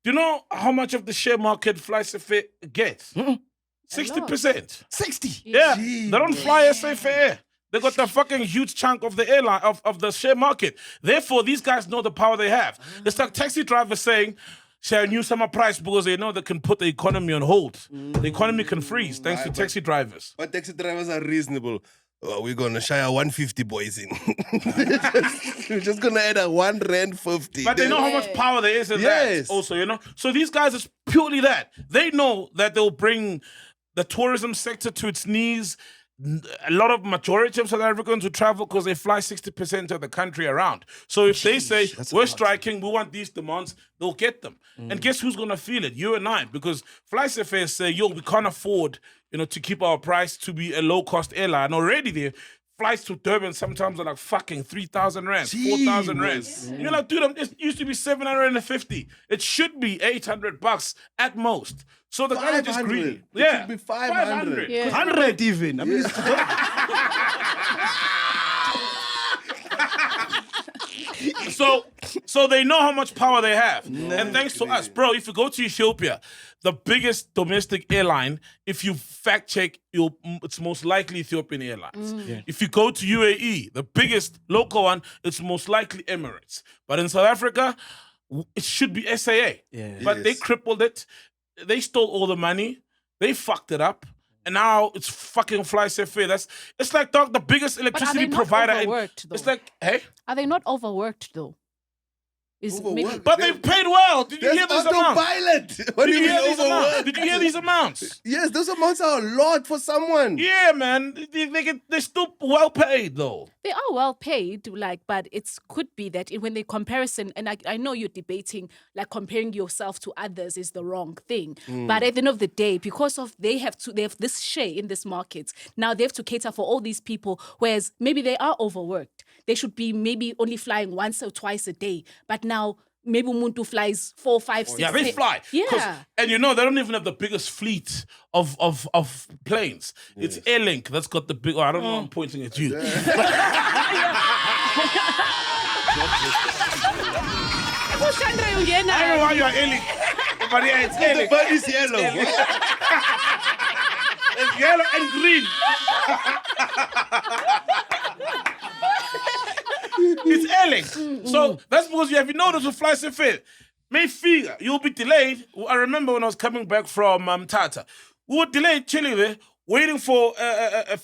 Do you know how much of the share market FlySafair gets? 60%. 60. Yeah. They don't fly SAFair. They got the fucking huge chunk of the airline, of the share market. Therefore, these guys know the power they have. It's like taxi drivers saying, share a new summer price because they know they can put the economy on hold. The economy can freeze thanks to taxi drivers. But taxi drivers are reasonable. We're going to share 150 boys in. We're just going to add a 1 rand 50. But they know how much power there is in that also, you know. So these guys, it's purely that. They know that they'll bring the tourism sector to its knees. A lot of majority of South Africans who travel because they fly 60% of the country around. So if they say, we're striking, we want these demands, they'll get them. And guess who's going to feel it? You and I. Because FlySafair say, we can't afford, to keep our price to be a low-cost airline. Already there, flights to Durban sometimes are like fucking 3,000 rands, 4,000 rands. You're like, dude, it used to be 750. It should be $800 at most. So the guys are just greedy. It should be 500. 100 even. I mean, So they know how much power they have. And thanks to us, bro, if you go to Ethiopia, the biggest domestic airline, if you fact check, it's most likely Ethiopian Airlines. If you go to UAE, the biggest local one, it's most likely Emirates. But in South Africa, it should be SAA. But they crippled it. They stole all the money. They fucked it up. And now it's fucking FlySafair. It's like, dog, the biggest electricity provider. It's like, hey? Are they not overworked, though? But they paid well. Did you hear these amounts? Autopilot. What do you mean overworked? Did you hear these amounts? Yes, those amounts are a lot for someone. Yeah, man. They're still well paid, though. They are well paid, but it could be that when they comparison, and I know you're debating, comparing yourself to others is the wrong thing. But at the end of the day, because of they have this share in this market, now they have to cater for all these people, whereas maybe they are overworked. They should be maybe only flying once or twice a day. But now maybe Muntu flies 4, 5, 6. Yeah, they fly. Yeah. And they don't even have the biggest fleet of planes. It's Airlink that's got the big. I don't know. I'm pointing at you. Shanray, I don't know why you're Airlink. But yeah, it's The Alex. bird is yellow. It's yellow and green. It's Alex. So that's because you have noticed with FlySafair. May figure you'll be delayed. I remember when I was coming back from Tata, we were delayed, chilling there, waiting for a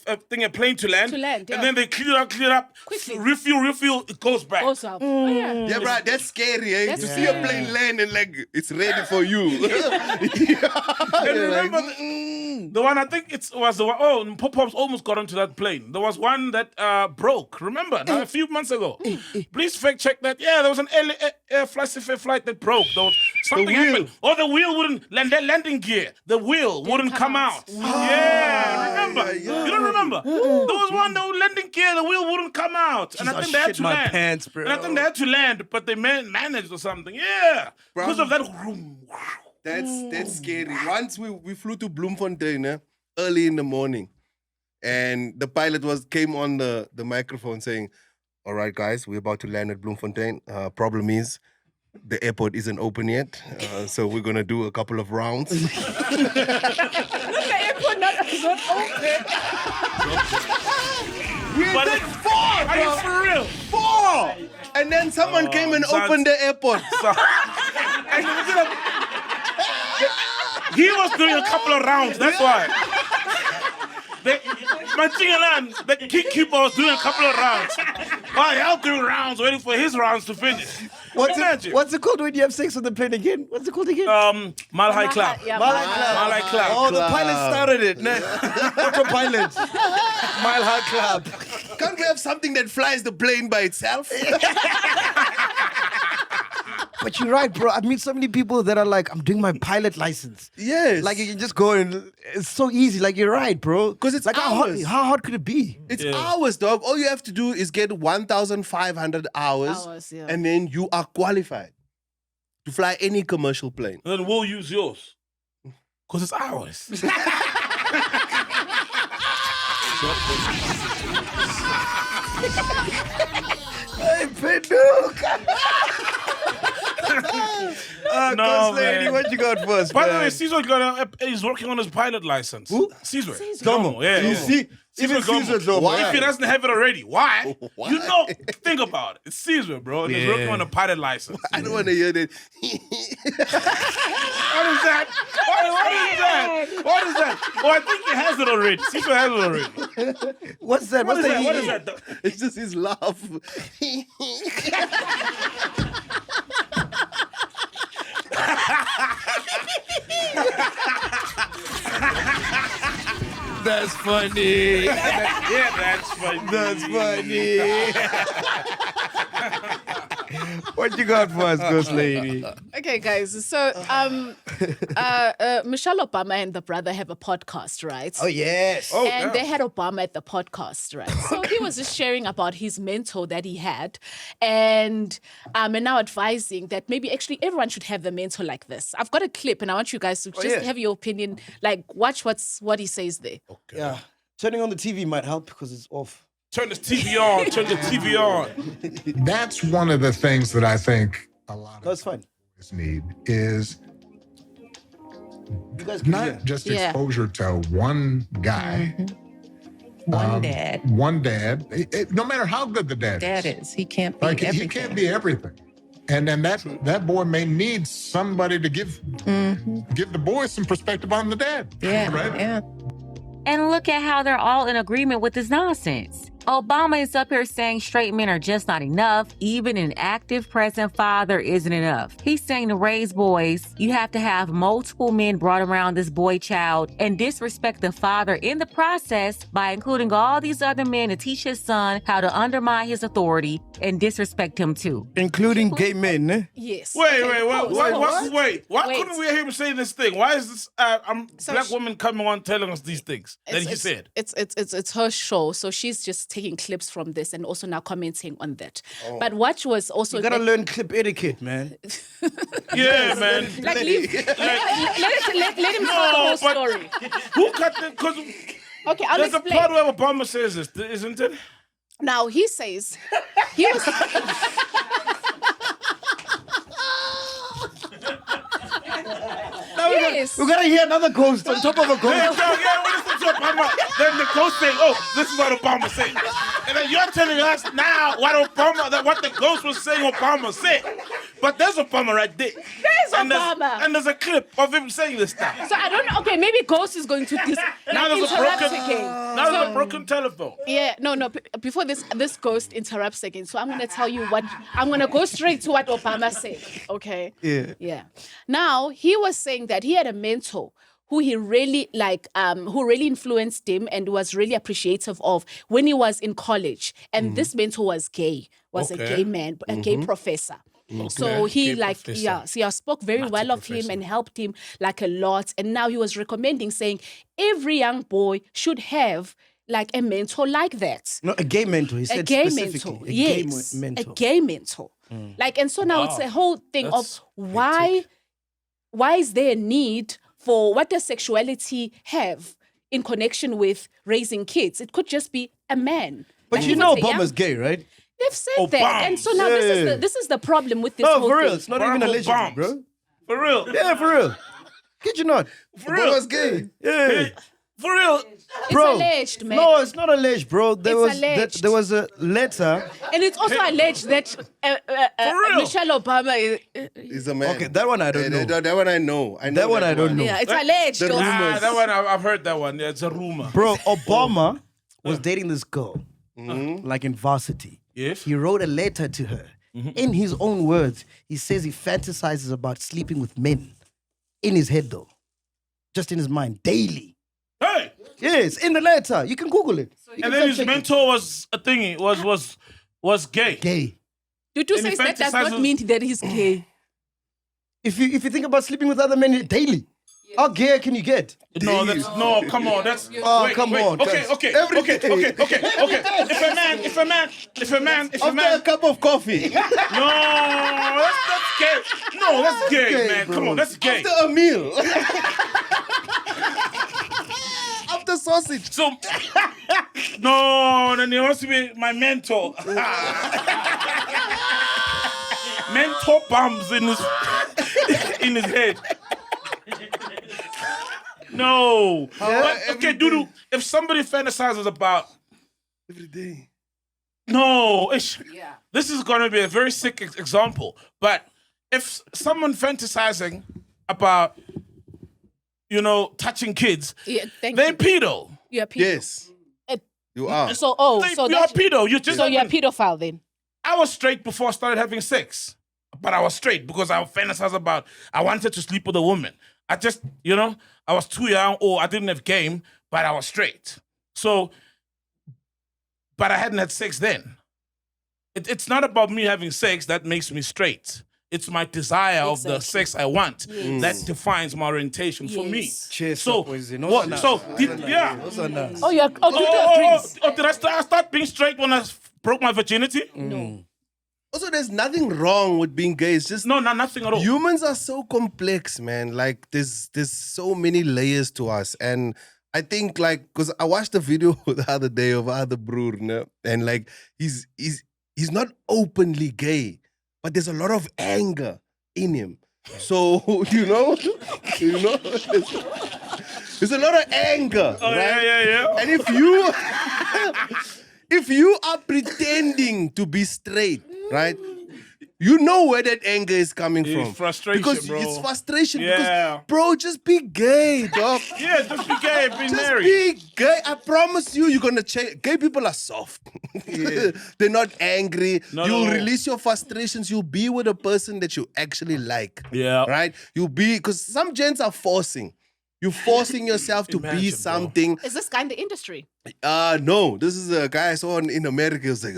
plane to land. To land, yeah. And then they clear up, Quickly. refuel, it goes back. Goes up. Oh, yeah. Yeah, bro, that's scary, eh? That's To see a plane land and like it's ready for you. And remember the one, I think it was the one, Pop-Pops almost got onto that plane. There was one that broke, remember, a few months ago. Please fact check that. Yeah, there was an FlySafair flight that broke. There was something happened. Or the wheel wouldn't, that landing gear, the wheel wouldn't come out. Yeah, remember? You don't remember? There was one, the landing gear, the wheel wouldn't come out. And I think they had to land. Pants, bro. And I think they had to land, but they managed or something. Yeah. Because of that. That's scary. Once we flew to Bloemfontein early in the morning, and the pilot came on the microphone saying, "All right, guys, we're about to land at Bloemfontein. Problem is, the airport isn't open yet, so we're gonna do a couple of rounds." The airport not open. We did 4, Are you bro. for real? 4! And then someone came and Zans- opened the airport. He was doing a couple of rounds, that's why. My Chingalan, the keeper was doing a couple of rounds. While I was doing rounds, waiting for his rounds to finish. Imagine. What's it called when you have sex on the plane again? What's it called again? Malhai Club. Yeah, Malai Club. Malhai Club. Oh, the pilot started it. Autopilot. Mile High Club. Can't we have something that flies the plane by itself? But you're right, bro. I meet so many people that are like, I'm doing my pilot license. Yes. Like you can just go and it's so easy. Like you're right, bro. 'Cause it's like hours. how hard could it be? It's hours, dog. All you have to do is get 1,500 hours, Yeah. and then you are qualified to fly any commercial plane. Then we'll use yours. Because it's ours. Hey, Peduka. No, Ghost Lady, man. what you got for us, By the man? way, Caesar he's working on his pilot license. Who? Caesar. Domo. Yeah. You see? Even Gomo. Caesar's Domo. Why? If he doesn't have it already, why? Why? You know, think about it. It's Caesar, bro, and he's working on a pilot license. I don't want to hear that. What is that? What is that? Oh, I think he has it already. Caesar has it already. What's that? What What's is that? What is that? that? It's just his laugh. That's funny. Yeah, that's funny. That's funny. What you got for us, Ghost Lady? Okay, guys. So, Michelle Obama and the brother have a podcast, right? Oh, yes. And they had Obama at the podcast, right? So he was just sharing about his mentor that he had, and now advising that maybe actually everyone should have a mentor like this. I've got a clip, and I want you guys to just have your opinion. Like, watch what he says there. Okay. Yeah. Turning on the TV might help because it's off. Turn this TV on. Turn the TV on. That's one of the things that I think a lot That's of fine. boys need is You guys can hear. not just Yeah. exposure to one guy. One dad. One dad. No matter how good the dad Is. He can't be Like everything. he can't be everything. And then that boy may need somebody to give the boy some perspective on the dad. Yeah, Right? yeah. And look at how they're all in agreement with this nonsense. Obama is up here saying straight men are just not enough. Even an active present father isn't enough. He's saying to raise boys, you have to have multiple men brought around this boy child and disrespect the father in the process by including all these other men to teach his son how to undermine his authority and disrespect him too. Including gay men, eh? Yes. Wait. Pause. Wait. Why Wait. couldn't we hear him say this thing? Why is this black woman coming on telling us these things that he said? It's her show, so she's just taking clips from this and also now commenting on that. But what was also You gotta learn clip etiquette, man. Yeah, man. like leave, let him tell the whole story. Who cut the? Because Okay, I'll there's a explain. part where Obama says this, isn't it? Now he says he was. Yes. we gotta hear another ghost on top of a ghost. Yeah, we listen to Obama. Then the ghost saying, "Oh, this is what Obama said," and then you're telling us now what the ghost was saying Obama said. But there's Obama right there. There's Obama. And there's a clip of him saying this stuff. So I don't know. Okay, maybe Ghost is going to Now there's a broken telephone. Yeah, no. Before this Ghost interrupts again. So I'm going to tell you what. I'm going to go straight to what Obama said. Okay. Yeah. Now he was saying that he had a mentor who he really who really influenced him and was really appreciative of when he was in college. And this mentor was gay, a gay man, a gay professor. So he spoke very well of him and helped him like a lot. And now he was recommending, saying every young boy should have like a mentor like that. No, a gay mentor. He said specifically. Gay mentor. A gay mentor. Like, and so now it's a whole thing of why is there a need for what does sexuality have in connection with raising kids? It could just be a man. But you know Obama's gay, right? They've said that. And so now this is the problem with this whole for real. thing. It's not even allegedly, bro. For real. Yeah, for real. Kid you not. For real. Obama's gay. Yeah. For real. Bro. It's alleged, man. No, it's not alleged, bro. There Alleged. was a letter. And it's also alleged that Michelle Obama He's a man. Okay, that one I don't know. That one I know. That one I don't know. Yeah, it's alleged. That one I've heard that one. Yeah, it's a rumor. Bro, Obama was dating this girl, like in varsity. Yes. He wrote a letter to her. In his own words, he says he fantasizes about sleeping with men. In his head, though. Just in his mind, daily. Hey! Yes, in the letter. You can Google it. And then his mentor was a thingy, was gay. Gay. Dudu says that does not mean that he's gay. If you think about sleeping with other men daily, how gay can you get? No, come on, that's. Come on. Okay. If a man. After a cup of coffee. No, that's gay. No, that's gay, man. Bro. Come on, that's gay. After a meal. After sausage. So, no, then he wants to be my mentor. Mentor bombs in his head. No. But, okay, Dudu, if somebody fantasizes about Every day. no, this is going to be a very sick example. But if someone fantasizing about, touching kids, they're pedo. You're a pedo. Yes. You are. You're a pedo. You're a pedophile then. I was straight before I started having sex. But I was straight because I fantasized about, I wanted to sleep with a woman. I just, I was too young or I didn't have game, but I was straight. So, but I hadn't had sex then. It's not about me having sex that makes me straight. It's my desire of the sex I want that defines my orientation for me. Cheers. So, did I start being straight when I broke my virginity? No. Also, there's nothing wrong with being gay. It's just nothing at all. Humans are so complex, man. Like there's so many layers to us, and I think because I watched a video the other day of other broer, and like he's not openly gay, but there's a lot of anger in him. So there's a lot of anger, right? Yeah. And if you are pretending to be straight, right? You know where that anger is coming from. Frustration, because bro. It's frustration. Yeah. Because, bro, just be gay, dog. Yeah, just be gay, be married. Just be gay. I promise you, you're gonna change. Gay people are soft. Yeah. They're not angry. You'll No. release your frustrations. You'll be with a person that you actually like. Yeah. Right? You'll be, because some gents are forcing. You're forcing yourself to be something. Is this guy in the industry? No. This is a guy I saw in America. It was like,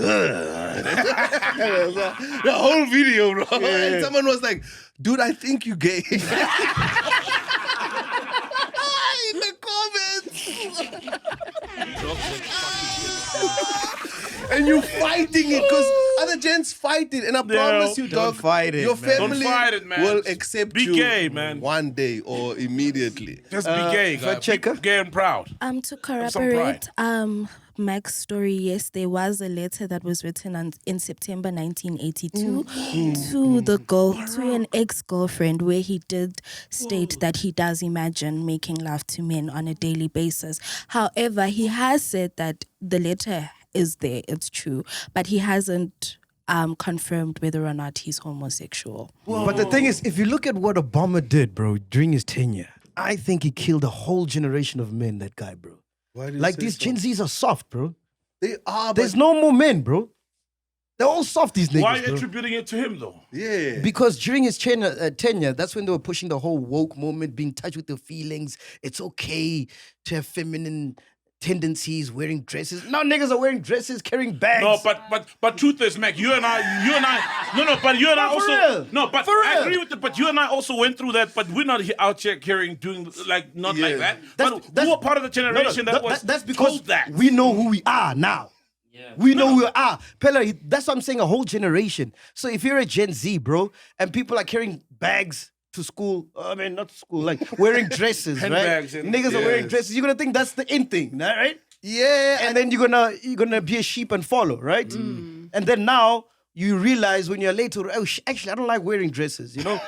the whole video, bro. Yeah. And someone was like, dude, I think you gay. In the comments. and you fighting it because other gents fight it. And I promise you, dog, fight it, your man. family Don't fight it, man. will accept Be you gay, man. one day or immediately. Just be gay, guys. Be gay and proud. To Have some corroborate pride. Mac's story, yes, there was a letter that was written in September 1982 to an ex-girlfriend, where he did state that he does imagine making love to men on a daily basis. However, he has said that the letter is there, it's true, but he hasn't confirmed whether or not he's homosexual. But the thing is, if you look at what Obama did, bro, during his tenure, I think he killed a whole generation of men, that guy, bro. Why do you Like, say these so? Gen Zs are soft, bro. They are, There's no more men, bro. They're all soft, these niggas, Why are you bro. attributing it to him, though? Yeah. Because during his tenure, that's when they were pushing the whole woke movement, being in touch with your feelings. It's okay to have feminine tendencies, wearing dresses. Now niggas are wearing dresses, carrying bags. No, but truth is, Mac, you and I, but you and I No, for also, real. no, but For I real. agree with it, but you and I also went through that, but we're not out here doing, like, not like that. But we were part of the generation That's because told that. we know who we are now. We know who we are. Pella, that's what I'm saying, a whole generation. So if you're a Gen Z, bro, and people are carrying bags to school, I mean, not to school, like wearing dresses, right? Handbags and- Niggas are wearing Yes. dresses. You're gonna think that's the in thing, right? Yeah. And then you're gonna be a sheep and follow, right? And then now you realize when you're later, actually I don't like wearing dresses, you know?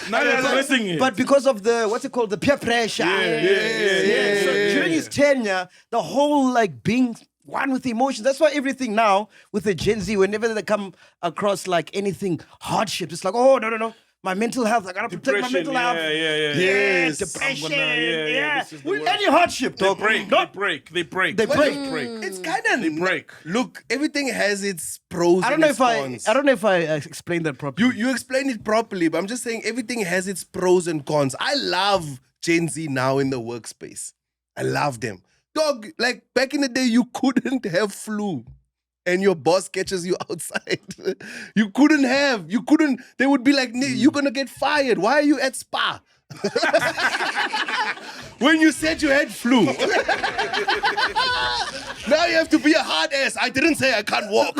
Now they're addressing it. But because of the peer pressure. Yeah. So during his tenure, the whole like being one with emotions. That's why everything now with the Gen Z, whenever they come across like anything hardship, it's like, oh no. My mental health, I gotta protect my mental health. Yes. Depression. this is the With worst. any hardship, They dog. break. They break. It's kind of They break. Look, everything has its pros. I don't and know its if I cons. don't know if I explained that properly. You explained it properly, but I'm just saying everything has its pros and cons. I love Gen Z now in the workspace. I love them. Dog, like back in the day, you couldn't have flu and your boss catches you outside. You couldn't. They would be like, you're gonna get fired. Why are you at spa? When you said you had flu. Now you have to be a hard ass. I didn't say I can't walk.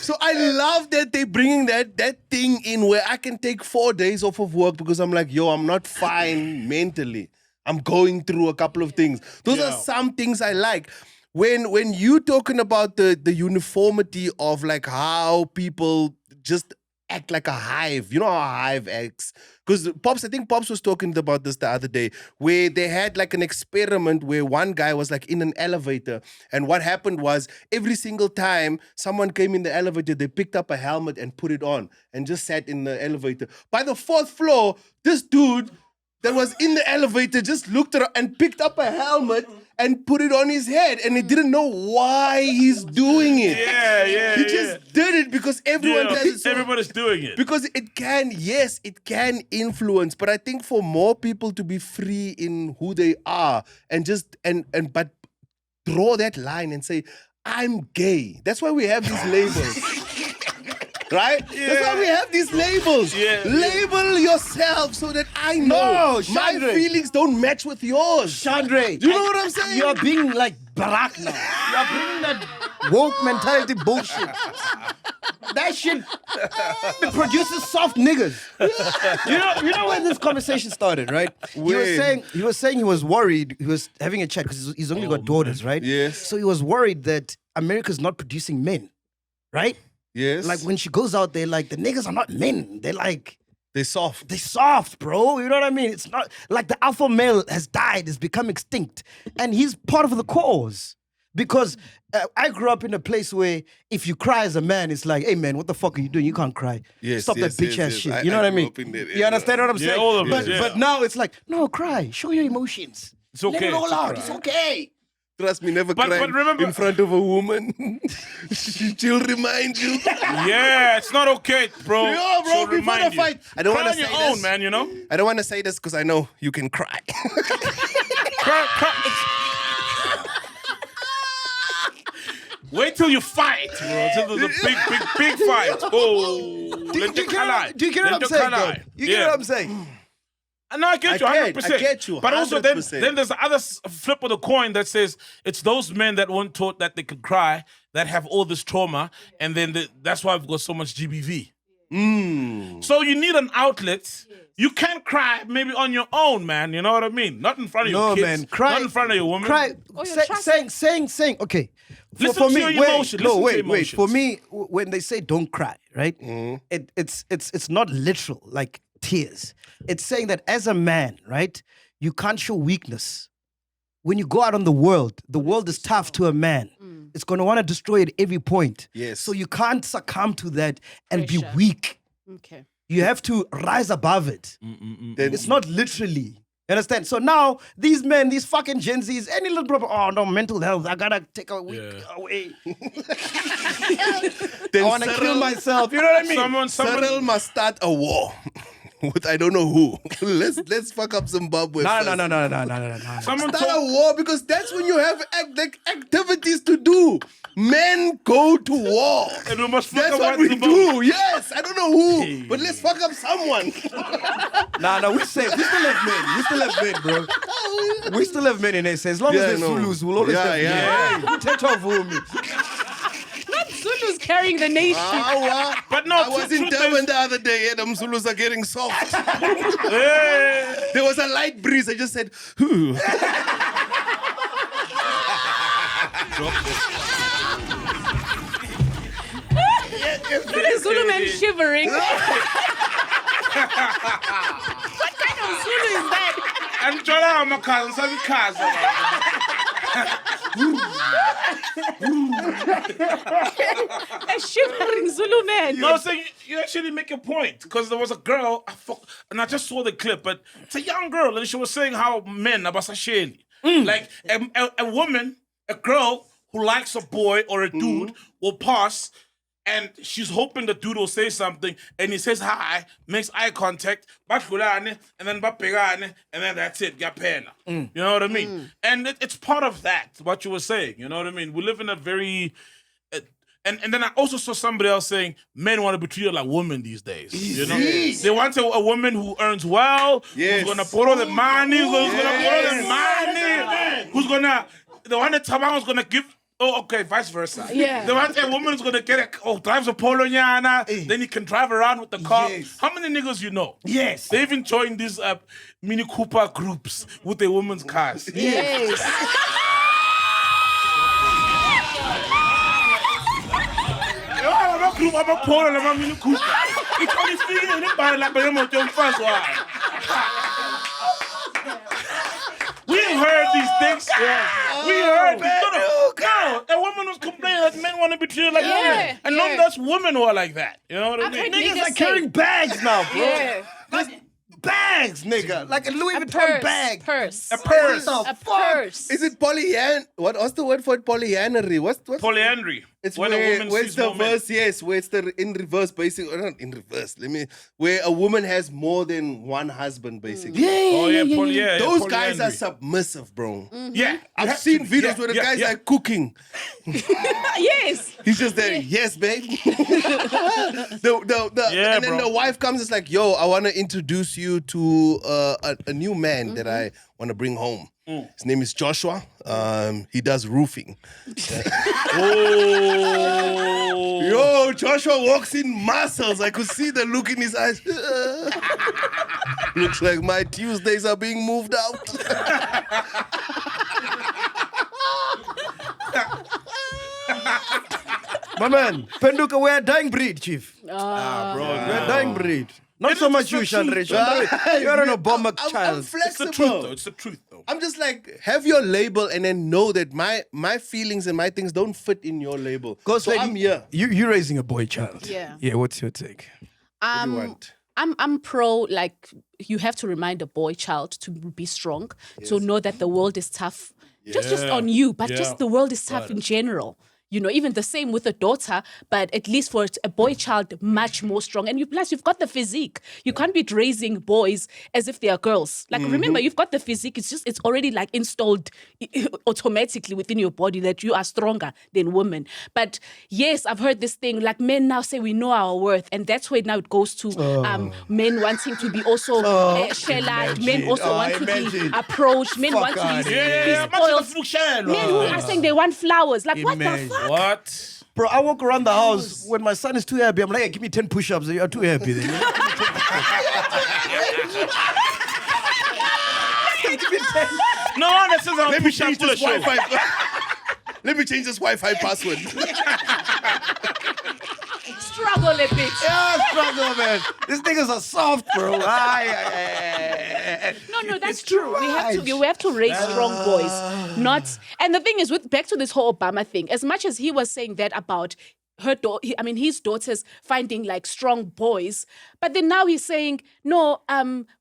So I love that they're bringing that thing in where I can take 4 days off of work because I'm like, I'm not fine mentally. I'm going through a couple of things. Those are some things I like. When you talking about the uniformity of like how people just act like a hive, you know how a hive acts? Because I think Pops was talking about this the other day, where they had like an experiment where one guy was like in an elevator, and what happened was every single time someone came in the elevator, they picked up a helmet and put it on and just sat in the elevator. By the 4th floor, this dude that was in the elevator just looked around and picked up a helmet and put it on his head, and he didn't know why he's doing it. He just did it because everyone does it. So Everybody's doing it. because it can influence, but I think for more people to be free in who they are and just but draw that line and say, I'm gay. That's why we have these labels. Right? That's why we have these labels. Label yourself so that I know my Shanray. feelings don't match with yours. Chandray, Do you know what I'm saying? You're being like Barack now. You're bringing that woke mentality bullshit. That shit produces soft niggas. You know when this conversation started, right? He was saying he was worried. He was having a chat because he's only got daughters, right? Yes. So he was worried that America's not producing men, right? Yes. Like when she goes out there, like the niggas are not men. They're like they're soft. They're soft, bro. You know what I mean? It's not like the alpha male has died, has become extinct, and he's part of the cause. Because I grew up in a place where if you cry as a man, it's like, hey man, what the fuck are you doing? You can't cry. Stop that bitch ass shit. You know what I mean? You understand what I'm saying? all of us, But now it's like, no, cry. Show your emotions. It's okay. Let it all to out. cry. It's okay. Trust me, never cry but remember- in front of a woman. She'll remind you. Yeah, it's not okay, bro. Yo, bro, She'll before remind the you. fight. I don't Cry want to on say your own, this. man, you know? I don't want to say this because I know you can cry. Wait till you fight, bro. Till there's a big fight. Oh, Do you get what I'm saying, though? You get what I'm saying? No, I get you, 100%. I get you, But also, 100%. then there's the other flip of the coin that says it's those men that weren't taught that they could cry that have all this trauma, and then that's why we've got so much GBV. So you need an outlet. You can't cry maybe on your own, man. You know what I mean? Not in front of your kids. man, cry. Not in front of your woman. Cry. saying. Okay. Listen to your emotion. Wait. For me, when they say don't cry, right? It's not literal, like tears. It's saying that as a man, right, you can't show weakness. When you go out on the world is tough to a man. It's going to want to destroy at every point. Yes. So you can't succumb to that and be Pressure. weak. Okay. You have to rise above it. Then It's not literally. You understand? So now, these men, these fucking Gen Zs, any little problem, oh no, mental health, I gotta take a week away. I wanna kill myself, you know what I mean? Cyril must start a war with I don't know who. let's fuck up Zimbabwe. No. Someone Start a war because that's when you have activities to do. Men go to war. And we must fuck That's up what one we Zimbabwe. do. Yes, I don't know who, but let's fuck up someone. No, we safe. We still have men, bro. We still have men in SA. As long as they're Zulus, we'll always have men. Hey, take off with me. Not Zulu's carrying the nation. But no, I was in Durban the other day and Zulus are getting soft. Hey. There was a light breeze. I just said, "Whew." The Zulu man shivering. What kind of Zulu is that? I'm trying to my cousin, some cousin. A shivering Zulu man. No, so you actually make a point because there was a girl, and I just saw the clip, but it's a young girl, and she was saying how men are basasheli. Like a woman, a girl who likes a boy or a dude will pass, and she's hoping the dude will say something, and he says hi, makes eye contact, and then and then that's it, yapena. You know what I mean? And it's part of that, what you were saying. You know what I mean? We live in a very... And then I also saw somebody else saying men want to be treated like women these days. You know, they want a woman who earns well, who's gonna borrow the money, the one that Tabang is gonna give. Oh, okay, vice versa. Yeah. They want a woman who's gonna drives a Polo Nyana, then he can drive around with the car. Yes. How many niggas you know? Yes. They even join these Mini Cooper groups with their women's cars. Yes. Group of a Polo and a Mini Cooper. It's only speaking in it by like the first one. We heard these things. We heard. No, a woman was complaining that men want to be treated like women. And none of that's women who are like that. You know what I mean? Niggas are carrying bags now, bro. Yeah. Bags, nigga. Like a Louis Vuitton bag. Purse. A purse. A purse. Is it what's the word for it? Polyamory. What's Polyandry. It's when where, a woman where's sees the more men. verse? Yes, where it's the in reverse, basically. Or not in reverse. Where a woman has more than one husband, basically. Those guys are submissive, bro. Yeah. I've seen videos where the guys are cooking. Yes. He's just there. Yes, babe. And then the wife comes. It's like, yo, I want to introduce you to a new man that I want to bring home. His name is Joshua. He does roofing. Yo, Joshua walks in muscles. I could see the look in his eyes. Looks like my Tuesdays are being moved out. My man, Penduka, we're a dying breed, chief. Bro. We're a dying breed. Not so much you, Shanray. You're an Obama child. I'm flexible. It's the truth, though. It's the truth, though. I'm just like, have your label and then know that my feelings and my things don't fit in your label. Ghost lady, I'm here. You're raising a boy child. Yeah. Yeah, what's your take? What do you want? I'm pro, like, you have to remind a boy child to be strong, to know that the world is tough. Just on you, but just the world is tough in general. even the same with a daughter, but at least for a boy child, much more strong. And plus, you've got the physique. You can't be raising boys as if they are girls. Like, remember, you've got the physique. It's already like installed automatically within your body that you are stronger than women. But yes, I've heard this thing, like men now say we know our worth. And that's where now it goes to men wanting to be also shellacked. Men also want to be approached. Men want to be spoiled. Men who are saying they want flowers. Like, what the fuck? What? Bro, I walk around the house when my son is too happy. I'm like, hey, give me 10 push-ups. You're too happy then. Give me 10. No one that says I'm Let me push up change full of this show. Wi-Fi. Let me change this Wi-Fi password. Struggle a bit. Yeah, struggle, man. These niggas are soft, bro. No, that's true. We have to raise strong boys. And the thing is, back to this whole Obama thing, as much as he was saying that about his daughters finding like strong boys, but then now he's saying, no,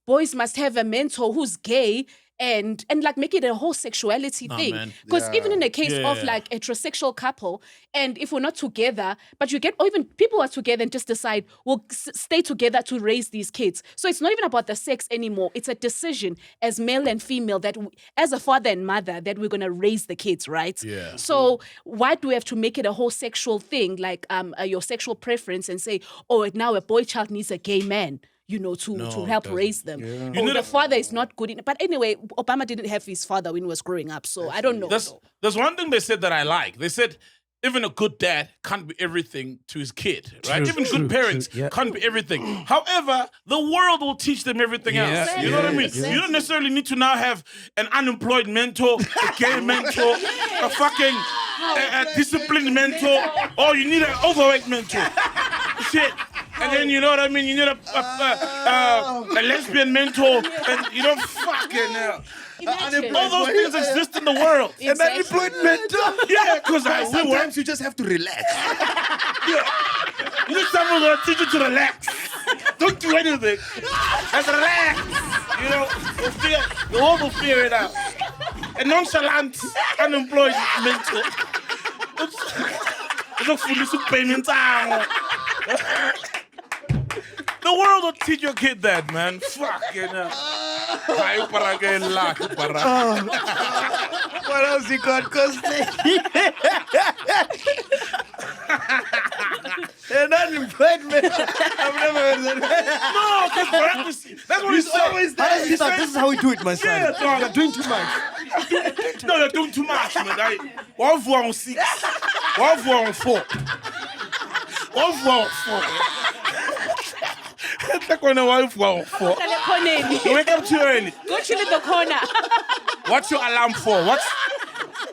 boys must have a mentor who's gay. And like make it a whole sexuality thing. Because even in the case of like a heterosexual couple, and if we're not together, but or even people are together and just decide we'll stay together to raise these kids. So it's not even about the sex anymore. It's a decision as male and female that as a father and mother that we're gonna raise the kids, right? Yeah. So why do we have to make it a whole sexual thing, like your sexual preference, and say, oh, now a boy child needs a gay man? To help raise them. Yeah. The father is not good enough. But anyway, Obama didn't have his father when he was growing up, so I don't know. There's one thing they said that I like. They said even a good dad can't be everything to his kid, right? Even good parents can't be everything. However, the world will teach them everything else. You know what I mean? Exactly. You don't necessarily need to now have an unemployed mentor, a gay mentor, a fucking a disciplined mentor, or you need an overweight mentor. Shit. And then, you know what I mean? You need a lesbian mentor, and you don't fucking know. All those things exist in the world. Exactly. An unemployed mentor? Yeah, because Sometimes you just have to relax. You need someone who's going to teach you to relax. Don't do anything. Just relax. The world will figure it out. A nonchalant, unemployed mentor. The world will teach your kid that, man. Fucking hell. What else you got, Cosplay? An unemployed man. I've never heard that. No, that's what he's always there. How does he start? This is how we do it, my son. Yeah, You're doing too much. No, you're doing too much, man. 1 4 on 6. 1 4 on 4. 1 4 on 4. Like when a wife won't fall. You wake up too early. Go chill in the corner. What's your alarm for?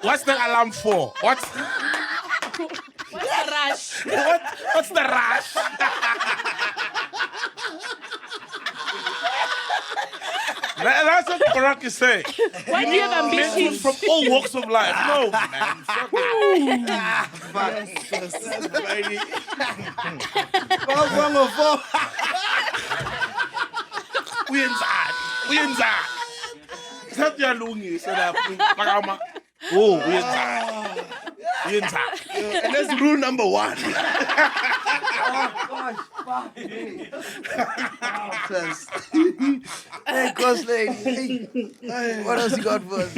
What's the alarm for? What's the rush? What's the rush? That's what Barack is saying. Why do you have ambitions? From all walks of life. No, man. We inside. Set your lungi. Oh, we inside. And that's rule number 1. Hey, Cosplay. What else you got for us?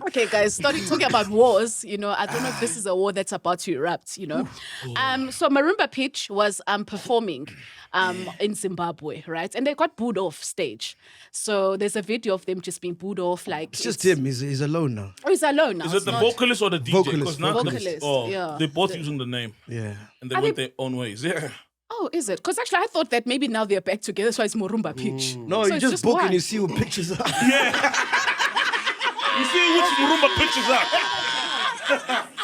Okay, guys, talking about wars, I don't know if this is a war that's about to erupt, So Murumba Pitch was performing in Zimbabwe, right? And they got booed off stage. So there's a video of them just being booed off. Like it's just him. He's alone now. Oh, he's alone now. Is it the vocalist or the DJ? Vocalist. They're both using the name. Yeah. And they went their own ways. Yeah. Oh, is it? Because actually I thought that maybe now they're back together, so it's Murumba Pitch. No, so you just book and you see who pictures up. Yeah. You see which Murumba pictures up.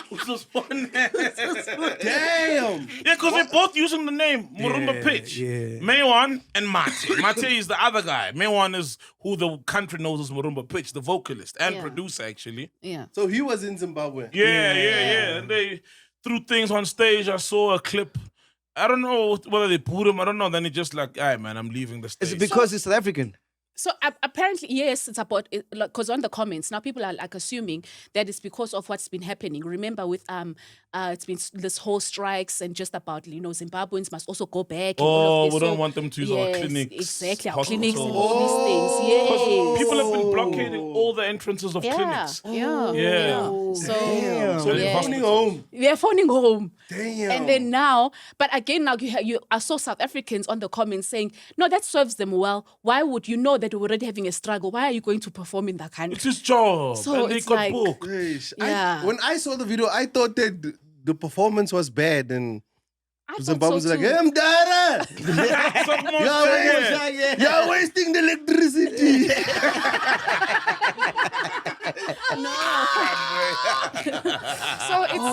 Which was fun. Damn. Yeah, because they're both using the name Murumba Pitch. Yeah. Maywan and Mate. Mate is the other guy. Maywan is who the country knows as Murumba Pitch, the vocalist and producer, actually. Yeah. So he was in Zimbabwe. Yeah. And they threw things on stage. I saw a clip. I don't know whether they put him. I don't know. Then he just like, all right, man, I'm leaving the stage. Is it because he's South African? So apparently, yes, it's about because on the comments now people are like assuming that it's because of what's been happening. Remember with it's been this whole strikes and just about Zimbabweans must also go back. And all of this. We don't want them to use our clinics, exactly, our hospitals. clinics and all these things. Yes, People have been blockading all the entrances of clinics. Yeah. So they're phoning home. They're phoning home. Damn. And then now, but again, now I saw South Africans on the comments saying, no, that serves them well. Why would you know that we're already having a struggle? Why are you going to perform in that country? It's his job. So and they it's got like, booked. When I saw the video, I thought that the performance was bad and I Zimbabwe was thought so like, too. hey, I'm Dara. You're wasting the electricity. So it's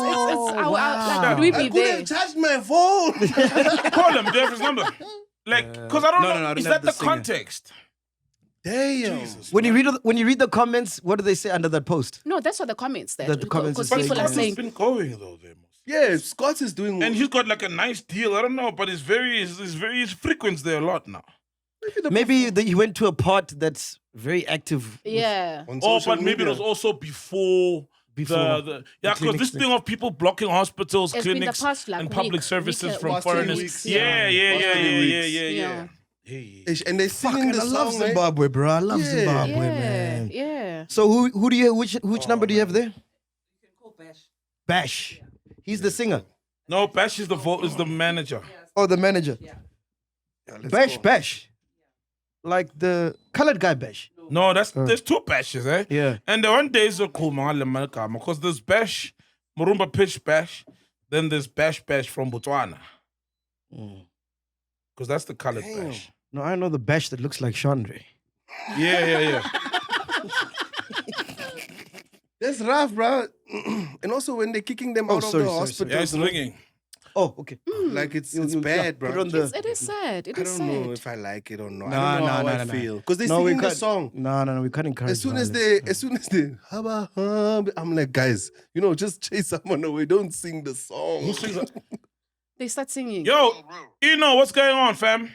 like, would we be I could there? have charged my phone. Call him, Jeff, his number. Like, because I don't know, I don't is have that the the singer. context? Damn. When you read the comments, what do they say under that post? No, that's what the comments said. The comments Because are people saying are that. saying, been going though, there. Yeah, Scott is doing. And he's got like a nice deal. I don't know, but he's frequents there a lot now. Maybe he went to a part that's very active. yeah. on Oh, social but maybe it media. was also before the because clinics this thing of people blocking hospitals, It's been the clinics, past, like, and public week, services week, from past 3 foreigners. weeks. Yeah. Yeah. And they singing And the I love song, right? Zimbabwe, bro. I love Yeah. Zimbabwe, Yeah. man. Yeah. So who do you which number do you have there? Bash. He's the singer. No, Bash is the manager. Oh, the manager. Bash. Like the colored guy Bash. No, there's two Bashes, eh? Yeah. And the one day is cool, because there's Bash, Murumba Pitch Bash, then there's Bash from Botswana. Because that's the colored Bash. No, I know the Bash that looks like Shanray. Yeah. That's rough, bro. And also when they're kicking them out of the hospital, Yeah, it's ringing. Oh, okay. like it's bad, bro. Put it on the. It is sad. It I is don't sad. know if I like it or not. No, I don't know how no, I no. feel because they're No, we singing the can't- song. No, we can't encourage. As soon as violence. they, I'm like, guys, just chase someone away. Don't sing the song. Who sings that? They start singing. Yo, Eno, what's going on, fam?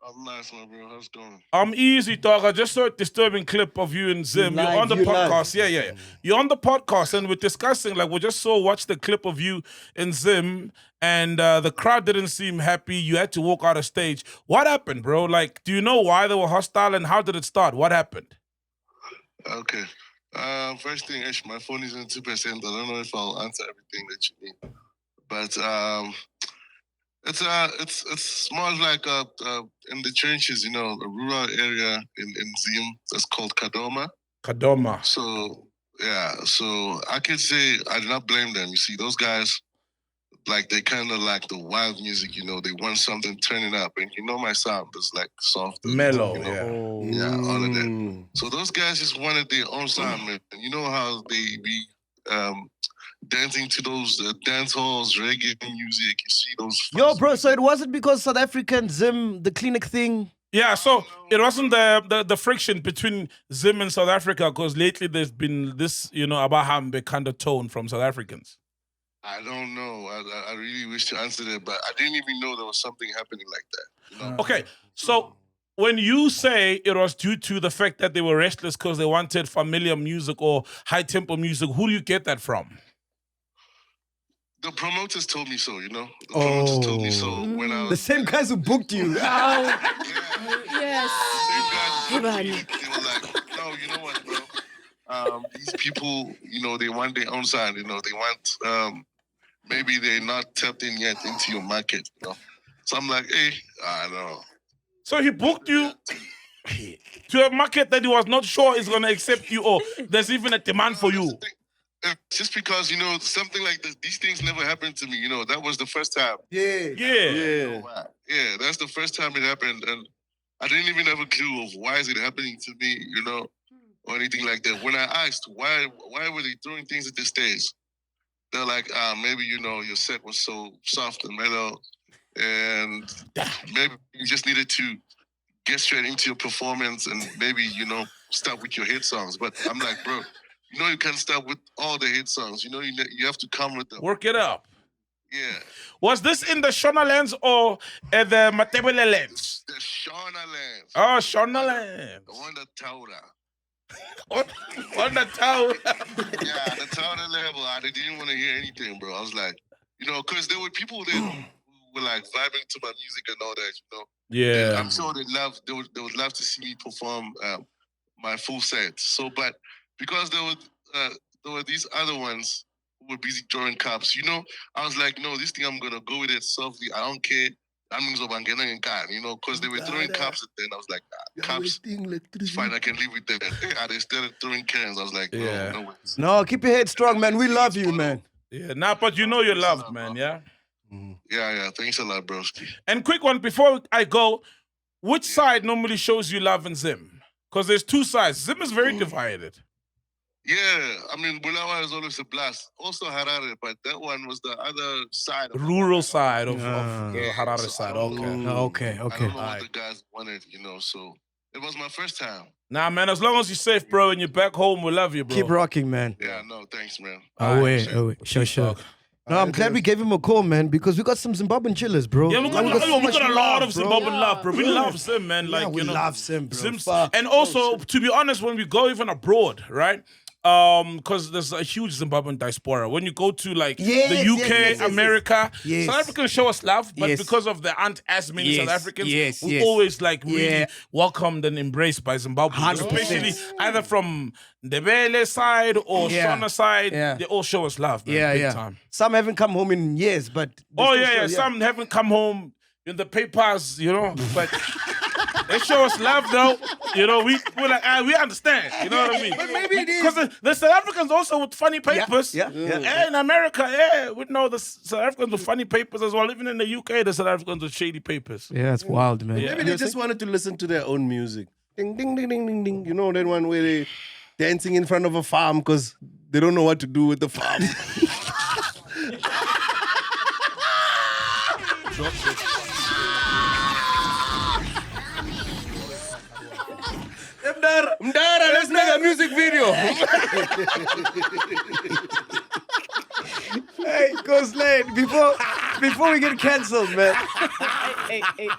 I'm nice, my bro. How's it going? I'm easy, dog. I just saw a disturbing clip of you and Zim. You're live, on the you podcast. live. Yeah. You're on the podcast, and we're discussing, like, we just watched the clip of you and Zim, and the crowd didn't seem happy. You had to walk out of stage. What happened, bro? Like, do you know why they were hostile, and how did it start? What happened? Okay. First thing, my phone is on 2%. I don't know if I'll answer everything that you need. But it's more like in the trenches, a rural area in Zim that's called Kadoma. So I could say I do not blame them. You see, those guys, like, they kind of like the wild music. They want something turning up, and my sound is like soft, and, Mellow, yeah, all of that. So those guys just wanted their own sound, man. And you know how they be dancing to those dance halls, reggae music. You see those. Yo, bro. So it wasn't because South African Zim, the clinic thing. Yeah, so it wasn't the friction between Zim and South Africa, because lately there's been this, Abahambe kind of tone from South Africans. I don't know. I really wish to answer that, but I didn't even know there was something happening like that. Okay, so when you say it was due to the fact that they were restless because they wanted familiar music or high-tempo music, who do you get that from? The promoters told me so, The promoters told me so when I was... The same guys who booked you. Yes. They were like, no, you know what, bro? These people, they want their own sound, they want, maybe they're not tapped in yet into your market, So I'm like, hey, I don't know. So he booked you to a market that he was not sure is going to accept you, or there's even a demand for you. Just because, something like this, these things never happened to me, that was the first time. Yeah. Yeah, that's the first time it happened, and I didn't even have a clue of why is it happening to me, or anything like that. When I asked why were they throwing things at this stage, they're like, maybe your set was so soft and mellow, and maybe you just needed to get straight into your performance and maybe start with your hit songs. But I'm like, bro, you can't start with all the hit songs. You have to come with them. Work it up. Yeah. Was this in the Shona lands or the Matebele lands? The Shona lands. Oh, Shona lands. On the Taura. On the Taura. Yeah, the Taura level. I didn't want to hear anything, bro. I was like, because there were people that were like vibing to my music and all that, Yeah. And I'm sure they would love to see me perform my full set. So, but because there were these other ones who were busy drawing cups, I was like, no, this thing I'm gonna go with it softly. I don't care. Because they were throwing cups and then I was like, cups, it's fine, I can live with that. And they started throwing cans. I was like, no way. No, keep your head strong, man. We love you, man. Yeah, but you're loved, man, yeah? Yeah, thanks a lot, broski. And quick one, before I go, which side normally shows you love in Zim? Because there's two sides. Zim is very divided. Yeah, I mean, Bulawayo is always a blast. Also Harare, but that one was the other side. Rural side of the Harare side. Okay. I don't know what the guys wanted, so it was my first time. Nah, man, as long as you're safe, bro, and you're back home, we love you, bro. Keep rocking, man. Yeah, no, thanks, man. Wait. Sure. No, I'm glad we gave him a call, man, because we got some Zimbabwean chillers, bro. Yeah, we got a lot of Zimbabwean love, bro. We love Sim, man. Like, we love Sim, bro. And also, to be honest, when we go even abroad, right? Because there's a huge Zimbabwean diaspora. When you go to like the UK, America, South Africans show us love, but because of there aren't as many South Africans, we always like really welcomed and embraced by Zimbabwe, especially either from Ndebele side or Shona side. They all show us love, man, big time. Some haven't come home in years, but some haven't come home in the papers, but. They show us love, though. We're like, we understand. You know what I mean? But maybe it is. Because the South Africans also with funny papers. Yeah. In America, we know the South Africans with funny papers as well. Even in the UK, the South Africans with shady papers. Yeah, it's wild, man. Maybe they just wanted to listen to their own music. Ding, ding, ding, ding, ding, ding. You know that one where they dancing in front of a farm because they don't know what to do with the farm. Mdara, let's make a music video. Hey, Ghost Lane, before we get cancelled, man. Hey. You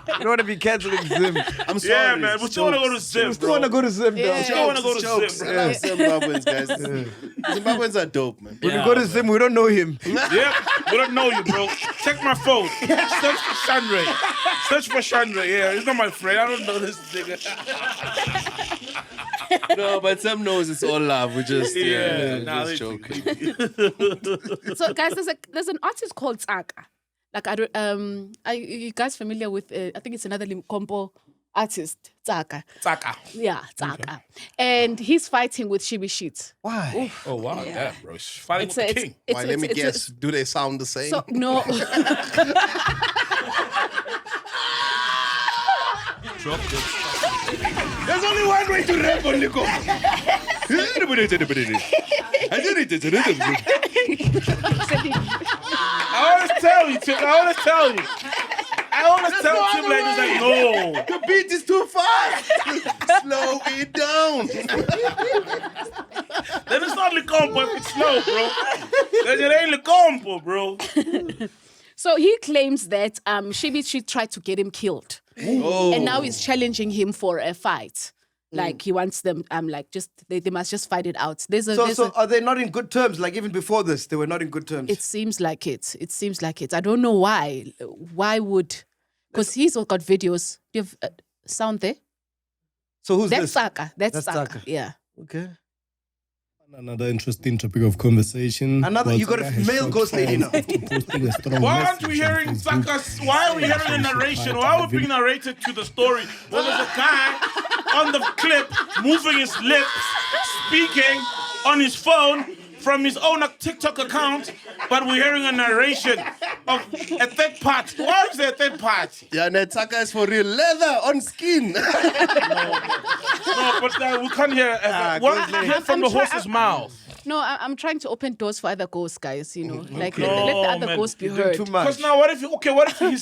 don't want to be cancelled in Zim. I'm sorry. Yeah, man. We still want to go to Zim, We still want to go to Zim, though. We still want to go to Zim, I love Zimbabweans, guys. Zimbabweans are dope, man. When we go to Zim, we don't know him. Yeah, we don't know you, bro. Check my phone. Search for Shanray. Yeah, he's not my friend. I don't know this nigga. No, but Sam knows it's all love. We just just joking. So, guys, there's an artist called Tsaka. Like, are you guys familiar with? I think it's another Limpopo artist, Tsaka. Yeah, Tsaka. And he's fighting with Shebeshxt. Why? Oof. Oh wow, yeah, bro. He's fighting with the king. Why? Let me guess. Do they sound the same? So no. There's only one way to rap on Nico. I always tell you, Tim. I always tell Tim like this, like, no. The beat is too fast. Slow it down. Then it's not Licompo if it's slow, bro. Then it ain't Licompo, bro. So he claims that Shebeshxt tried to get him killed. Oh. And now he's challenging him for a fight. Like he wants them, they must just fight it out. So are they not in good terms? Like even before this, they were not in good terms. It seems like it. I don't know why. Why would? Because he's got videos. Do you have sound there? So who's That's this? Tsaka. That's Tsaka. Tsaka. Yeah. Okay. Another interesting topic of conversation. You got a male ghost lady now. Why aren't we hearing Tsaka's? Why are we hearing a narration? Why are we being narrated to the story? Well, there's a guy on the clip moving his lips, speaking on his phone from his own TikTok account, but we're hearing a narration of a third part. Why is there a third part? Yeah, Tsaka is for real. Leather on skin. No, but we can't hear. Hear from the horse's mouth. No, I'm trying to open doors for other ghosts, guys. You know, like No, let the other man. ghosts be You're doing heard. too much. Because now, what if he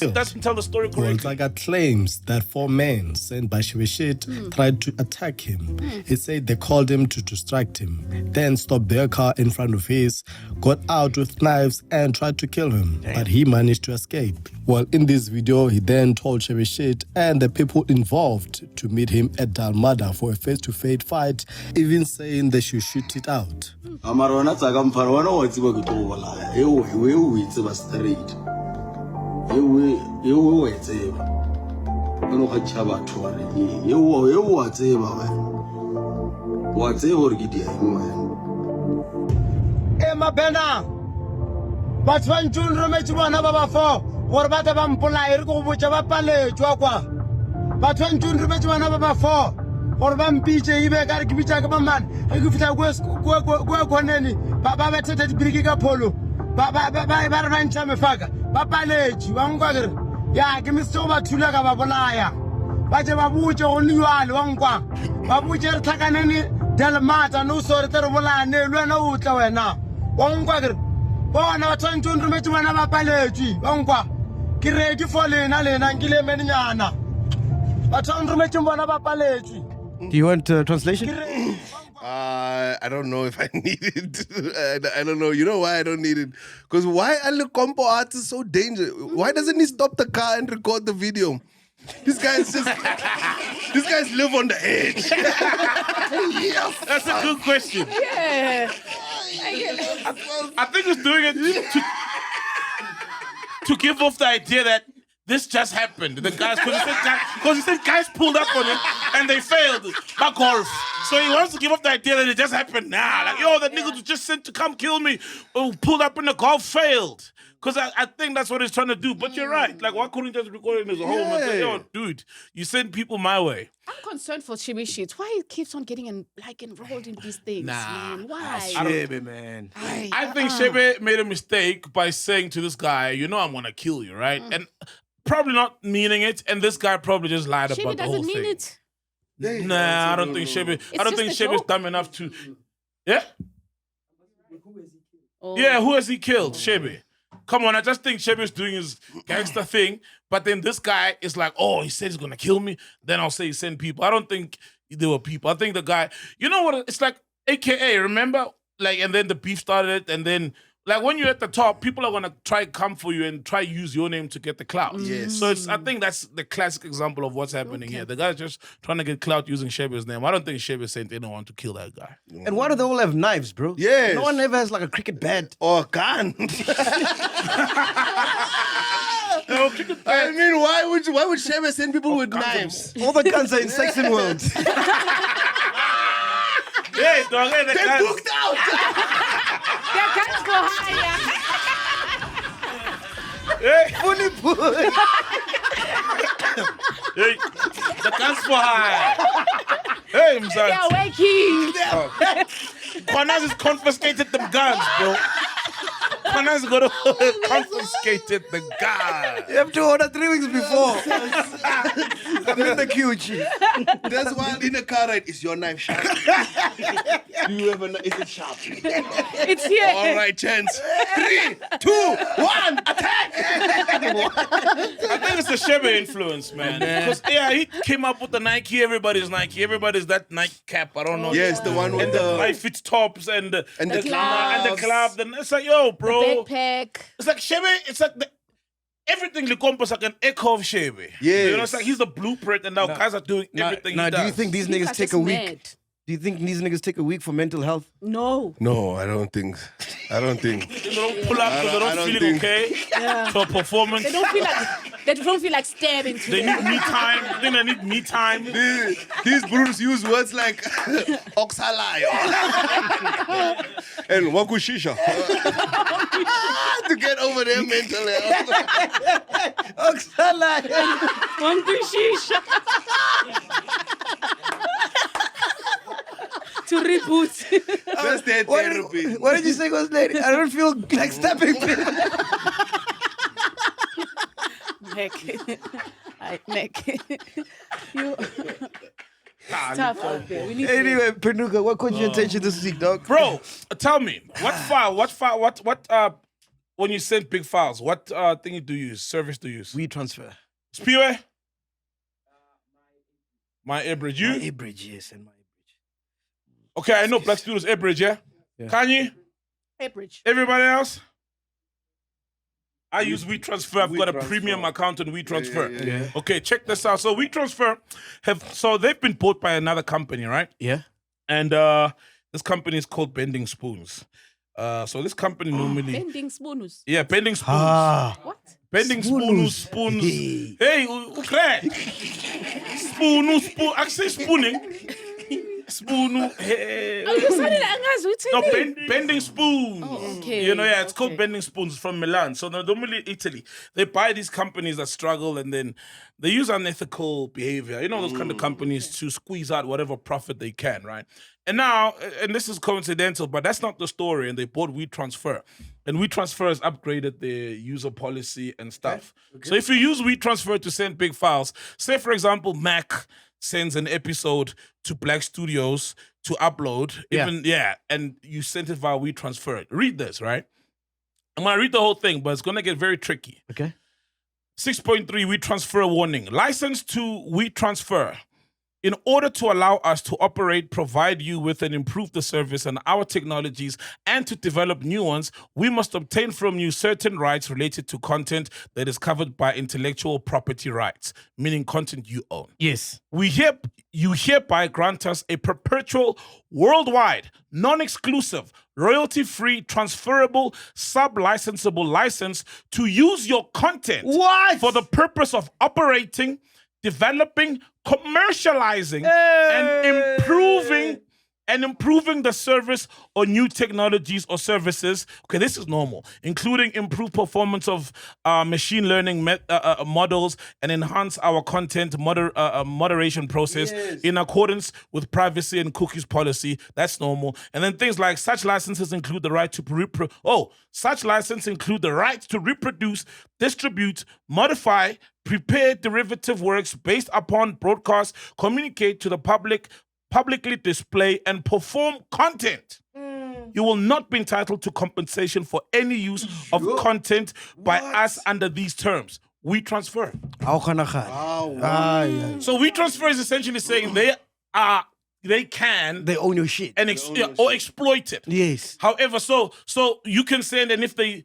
doesn't tell the story Well, correctly? Tsaka claims that 4 men sent by Shebeshkt tried to attack him. He said they called him to distract him, then stopped their car in front of his, got out with knives and tried to kill him, but he managed to escape. Well, in this video, he then told Shebeshkt and the people involved to meet him at Dalmada for a face-to-face fight, even saying they should shoot it out. Amarona Tsaka Pharoah wa tsiba ke tlo bolaya. Ewe o itseba straight. Ewe o itseba. Ono ga tshaba thore. Ewe wa tseba wena. Wa tseba hore ke di wena. Mabena batho ba ntšong rometse bona ba ba 4 gore ba tla ba mpolaya re go botsa ba paletswa kwa batho ba ntšong rometse bona ba ba 4 gore ba mpitse ebe ka re ke bitsa ka mamane ge ke fitla go khoneni ba bethetha dibiriki ka pholo ba re ba ntšha mefaka ba paletše ba nkwa kere ya ke misitse go ba thula ka ba bolaya ba tse ba botse go newale wa nkwa ba botse re tlhakanene delmata no so re tle re bolane le wena o tla wena wa nkwa kere bona batho ba ntšong rometse bona ba paletše wa nkwa ke ready for lena nkile menenyana batho ba rometseng bona ba paletše. Do you want translation? I don't know if I need it. I don't know. You know why I don't need it? Because why are the compo artists so dangerous? Why doesn't he stop the car and record the video? These guys live on the edge. Yes. That's a good question. Yeah. I think he's doing it to give off the idea that this just happened. The guys, because he said guys pulled up on him and they failed. Back golf. So he wants to give off the idea that it just happened now. Like, yo, that nigga was just sent to come kill me. Oh, pulled up in the golf, failed. Because I think that's what he's trying to do. But you're right. Like, why couldn't he just record it as a whole and say, yo, dude, you send people my way. I'm concerned for Shebeshkt. Why he keeps on getting enrolled in these things, man? Why? Shebe, man. I think Shebe made a mistake by saying to this guy, you know I'm going to kill you, right? And probably not meaning it. And this guy probably just lied about the whole thing. Shebe doesn't mean it. Nah, I don't think Shebe. I don't think Shebe's dumb enough to. Yeah. Yeah, who has he killed? Shebe. Come on, I just think Shebe's doing his gangster thing, but then this guy is like, oh, he said he's gonna kill me. Then I'll say he sent people. I don't think there were people. I think the guy, you know what? It's like AKA. Remember, like, and then the beef started, and then. Like when you're at the top, people are gonna try come for you and try use your name to get the clout. Yes. So I think that's the classic example of what's happening here. The guy's just trying to get clout using Shebe's name. I don't think Shebe sent anyone to kill that guy. And why do they all have knives, bro? Yes. No one ever has like a cricket bat. Or a gun. I mean, why would Shebe send people with knives? All the guns are in Saxon world. Hey, dog, hey, They're booked out. Their guns go higher. Hey, Fully put. hey, the guns for high. Hey, They are waking. Kwanas has confiscated them guns, bro. Kwanas got confiscated the guns. You have to order 3 weeks before. I'm in the queue, chief. That's why in the car ride, is your knife sharp? Do you have a knife? Is it sharp? It's here. All right, chance. 3, 2, 1, attack! I think it's the Shebe influence, man. Because he came up with the Nike. Everybody's Nike. Everybody's that Nike cap. I don't know. Yes, the one with and the high fit tops and the gloves. and the club. Then it's like, yo, bro. Backpack. It's like Shebe. It's like everything Likompo is like an echo of Shebe. Yes. You know, it's like he's the blueprint, and now guys are doing everything. Now, he do does. you think these People niggas are take just a week? mad. Do you think these niggas take a week for mental health? No. No, I don't think. They don't pull up because they don't feel think- okay to a performance? They don't feel like stabbing to They them. need me time. I think they need me time. These brutes use words like oxalai and wakushisha to get over their mental health. Oxalai. To reboot. That's their therapy. What did you say, Ghost Lady? I don't feel like stabbing people. Nick. You. It's tough out there. We need Anyway, Penuka, what caught your attention this week, dog? Bro, tell me, what when you send big files, what thing do you use, service do you use? WeTransfer. Speedway? My Airbridge. You? My Airbridge, yes, and my Airbridge. Okay, I know Black Studios Airbridge, yeah? Kanye? Airbridge. Everybody else? I use WeTransfer. I've got a premium account on WeTransfer. Yeah. Okay, check this out. So WeTransfer they've been bought by another company, right? Yeah. And this company is called Bending Spoons. So this company normally Bending spoons. Yeah, Bending Spoons. What? Bending spoons. Hey, okay. Spoon. I say spooning. Spoon. Hey. Oh, you said it, No, Bending Spoons. Oh, okay. You know, yeah, it's called Bending Spoons from Milan. So normally Italy, they buy these companies that struggle and then they use unethical behavior. You know, those kind of companies to squeeze out whatever profit they can, right? And now, and this is coincidental, but that's not the story. And they bought WeTransfer. And WeTransfer has upgraded their user policy and stuff. Okay. So if you use WeTransfer to send big files, say, for example, Mac sends an episode to Black Studios to upload, and you send it via WeTransfer. Read this, right? I'm going to read the whole thing, but it's going to get very tricky. Okay. 6.3, WeTransfer warning. License to WeTransfer. In order to allow us to operate, provide you with and improve the service and our technologies and to develop new ones, we must obtain from you certain rights related to content that is covered by intellectual property rights, meaning content you own. Yes. You hereby grant us a perpetual, worldwide, non-exclusive, royalty-free, transferable, sub-licensable license to use your content for the purpose of operating, developing, commercializing, and improving the service or new technologies or services. Okay, this is normal, including improved performance of machine learning models and enhance our content moderation process in accordance with privacy and cookies policy. That's normal. And then things like such licenses include the right to such license include the right to reproduce, distribute, modify, prepare derivative works based upon broadcast, communicate to the public, publicly display, and perform content. You will not be entitled to compensation for any use of content by us under these terms. WeTransfer. So WeTransfer is essentially saying they own your shit and or exploit it. Yes. However, so you can send, and if they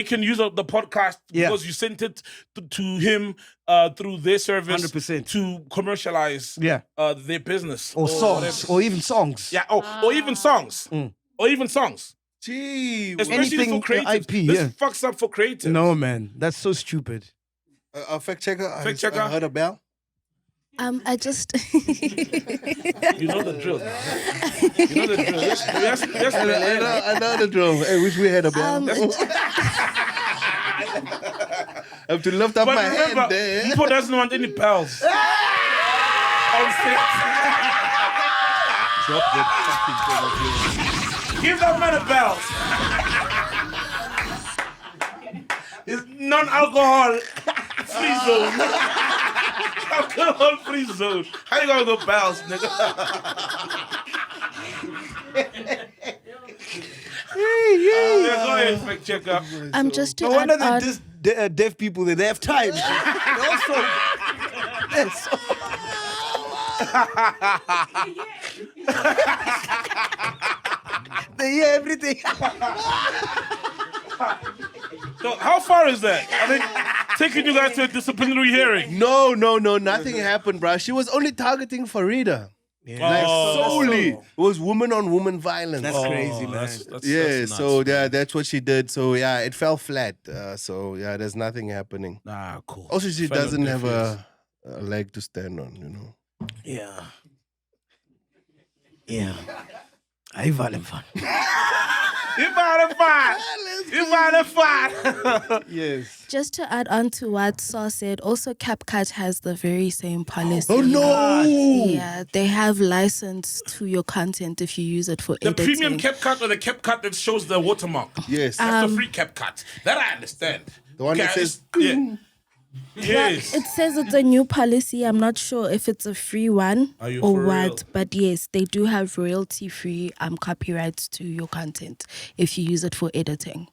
can use the podcast because you sent it to him through their service 100%. to commercialize their business. Or songs. Or even songs. Yeah, or even songs. Or even songs. Gee. Especially anything for creatives. IP, This fucks up for creatives. No, man. That's so stupid. Fact checker. Fact checker. I heard a bell. I just. You know the drill. You know the drill. Yes, I know the drill. Hey, wish we had a bell. I have to lift up my hand there. People doesn't want any bells. On set. Drop the fucking thing. Give that man a bell. It's non-alcohol free zone. Alcohol free zone. How you gonna go bells, nigga? Go ahead, fact checker. I'm just to No wonder add that on. deaf people, they have time. They hear everything. So how far is that? Are they taking you guys to a disciplinary hearing? No, nothing happened, bro. She was only targeting Farida. Like solely. It was woman on woman violence. That's crazy, man. That's nuts, so man. that's what she did. So yeah, it fell flat. There's nothing happening. Ah, cool. Also, she Fellow doesn't have deafees. a leg to stand on, you know. Yeah. Yeah. I valem fun. You valem fun. Yes. Just to add on to what Saw said, also CapCut has the very same policy. Oh no! Yeah, they have license to your content if you use it for The editing. premium CapCut or the CapCut that shows the watermark? Yes. That's the free CapCut. That I understand. The one that says... Yes. It says it's a new policy. I'm not sure if it's a free one Are you or for what, real? but yes, they do have royalty-free copyrights to your content if you use it for editing.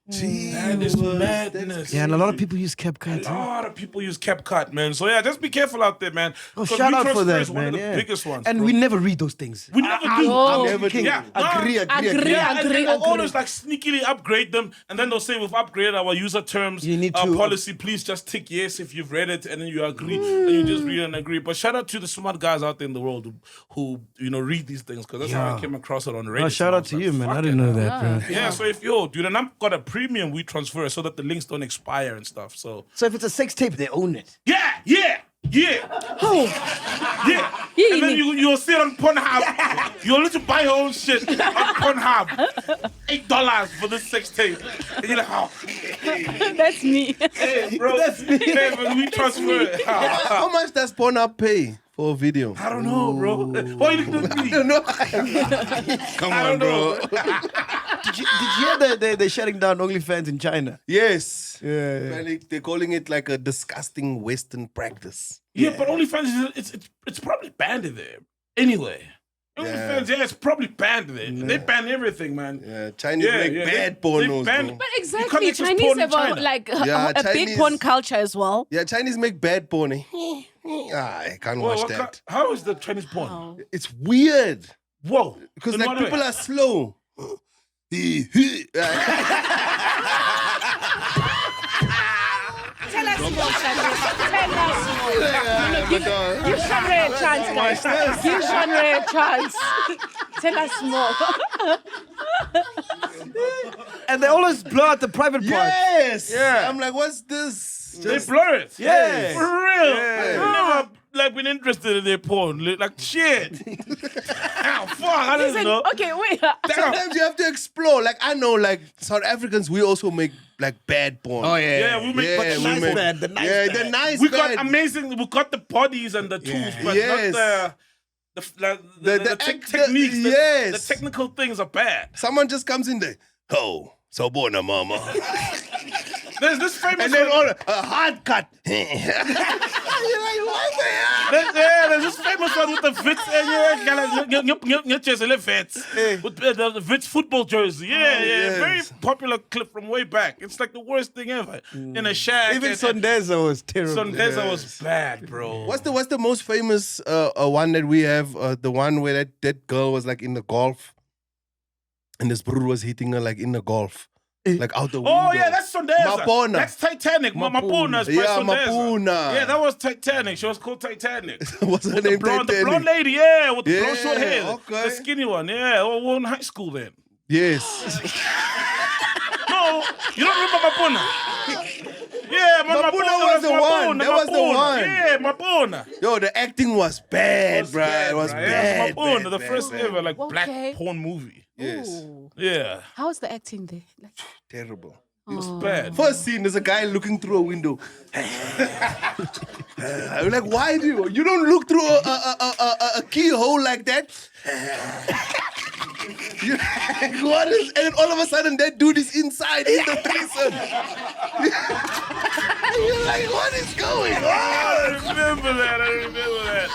That is madness. Yeah, and a lot of people use CapCut. A lot of people use CapCut, man. So yeah, just be careful out there, man. Oh, 'Cause shout out for WeTransfer that, is one man. of the Yeah. biggest ones. And bro. we never read those things. We never do. Oh. Never king. Yeah. Agree. Yeah, and they'll agree. always like sneakily upgrade them, and then they'll say we've upgraded our user terms, You need our to- policy. Please just tick yes if you've read it, and then you agree, and you just read and agree. But shout out to the smart guys out there in the world who read these things, because that's how I came across it on Reddit. Oh, shout out to you, man. I didn't know that, bro. Yeah, so if dude, and I've got a premium WeTransfer so that the links don't expire and stuff. So if it's a sex tape, they own it. yeah. Oh. Yeah. And then you'll see it on Pornhub. You'll need to buy your own shit on Pornhub. $8 for this sex tape. And you're like, oh. That's me. Hey, bro. That's me. Hey, but WeTransfer. How much does Pornhub pay for a video? I don't know, bro. Why are you looking at me? I don't know. Come on, bro. Did you hear that they're shutting down OnlyFans in China? Yes. Yeah. Apparently they're calling it like a disgusting Western practice. Yeah, but OnlyFans, it's probably banned there. Anyway. OnlyFans, it's probably banned there. They ban everything, man. Yeah, Chinese make bad pornos. ban- But You can't exactly, access Chinese porn in have China. a big Chinese- porn culture as well. Yeah, Chinese make bad porn. I can't Whoa, watch that. how is the Chinese porn? It's weird. Whoa. Because In like what people way? are slow. Tell us more, Shanray. Tell us more. Give Shanray a chance, guys. Give Shanray a chance. Tell us more. And they always blur out the private parts. Yes. Yeah. I'm like, what's this? They blur it. Yes. For real. Yeah. I've never been interested in their porn. Like shit. Ow, fuck, I didn't Listen, know. okay, wait. Sometimes you have to explore. Like I know, like South Africans, we also make like bad porn. Oh, yeah. Yeah, we make Yeah, but we nice make- bad. The nice yeah, bad. the nice. We bad. got amazing. We got the bodies and the tools, but Yes. not the techniques. yes. The technical things are bad. Someone just comes in there. Oh, so bona mama. There's this famous And then one. a hard cut. You're like, what the hell? There's this famous one with the Wits with the Wits football jersey. yes. Very popular clip from way back. It's like the worst thing ever. In a shack. Even and- Sondeza was terrible. Sondeza was bad, bro. What's the most famous one that we have? The one where that girl was like in the golf, and this brother was hitting her like in the golf, like out the window. Oh yeah, that's Sondeza. Mapona. That's Titanic. Mapona's by Yeah, Sondeza. Mapona. Yeah, that was Titanic. She was called Titanic. What's her With name? the blonde Titanic? lady, yeah, with the blonde Yeah, short hair. okay. The skinny one, yeah. Oh, we were in high school then. Yes. No, you don't remember Mapona? Yeah, Mapona was the one. That was the one. Yeah, Mapona. Yo, the acting was bad, bro. It was bad. Mapona, bad, the bad, first bad. ever like Okay. black porn movie. Yes. Ooh. Yeah, How's the acting there? Like, Terrible. it was bad. First scene, there's a guy looking through a window. I'm like, why do you don't look through a keyhole like that? You're like, what is? And then all of a sudden, that dude is inside in the prison. You're like, what is going on? I remember that.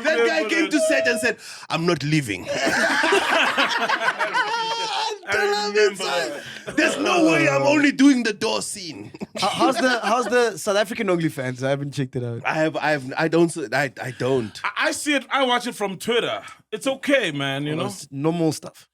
That guy came to set and said, "I'm not leaving." There's no way I'm only doing the door scene. How's the South African OnlyFans? I haven't checked it out. I don't. I see it. I watch it from Twitter. It's okay, man. You know, It's normal stuff.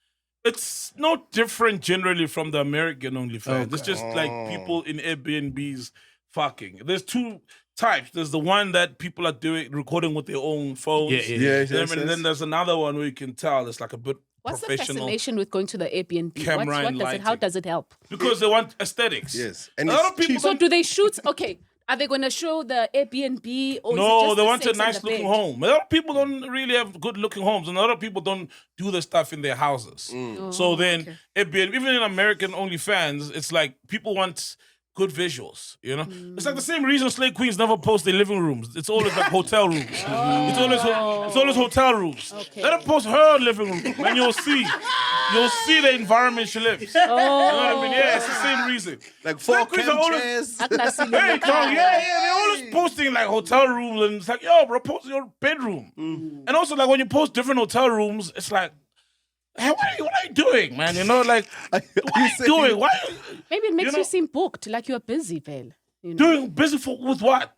it's no different generally from the American OnlyFans. It's just like people in Airbnbs fucking. There's two types. There's the one that people are recording with their own phones. Yes, And then there's another one where you can tell it's like a bit what's the professional. fascination with going to the Airbnb? Camera What and does it? How lighting. does it help? Because they want aesthetics. Yes, and a lot it's of people cheap. So do they shoot? Okay, are they going to show the Airbnb or is it No, just they the want a sex and nice the looking bed? home. A lot of people don't really have good looking homes, and a lot of people don't do the stuff in their houses. So then, Airbnb, even in American OnlyFans, it's like people want good visuals. You know, it's like the same reason slave queens never post their living rooms. It's always like hotel rooms. It's always hotel rooms. Okay. Let her post her living room, and you'll see the environment she lives. You know what I mean? Yeah, it's the same reason. Like 4 Black queens are always, chairs. hey, dog, they're always posting like hotel rooms, and it's like, yo, bro, post your bedroom. And also, like, when you post different hotel rooms, it's like, hey, what are you doing, man? You know, like, what are you doing? Why? Maybe it makes know- you seem booked, like you're busy, Vel. You know? Doing busy with what?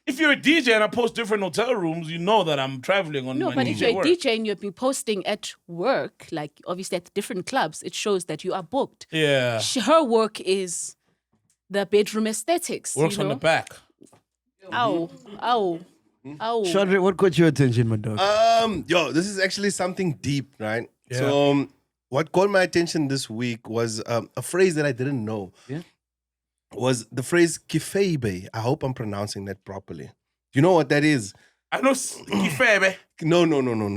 If you're a DJ and I post different hotel rooms, you know that I'm traveling on No, my but if DJ you're a work. DJ and you've been posting at work, like obviously at different clubs, it shows that you are booked. Yeah. Her work is the bedroom aesthetics. Works you on know? the back. Ow. Shanray, what caught your attention, my dog? Yo, this is actually something deep, right? Yeah. So, what caught my attention this week was a phrase that I didn't know. Yeah. Was the phrase Kayfabe. I hope I'm pronouncing that properly. You know what that is? I know Kayfabe. No,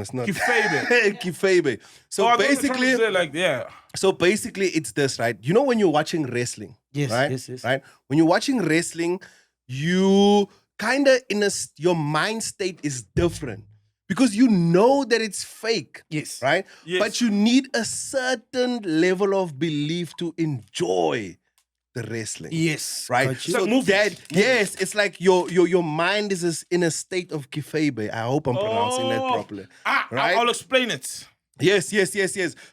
it's not. Kayfabe. Kayfabe. So I was trying basically, to say, like, yeah. so basically, it's this, right? You know when you're watching wrestling, Yes, right? yes. Right? When you're watching wrestling, you kind of your mind state is different because you know that it's fake. Yes. Right? Yes. But you need a certain level of belief to enjoy the wrestling. Yes. Right? Got you. So It's like movies. that, yes, it's like your mind is in a state of Kayfabe. I hope I'm pronouncing that properly. Right? I'll explain it. Yes.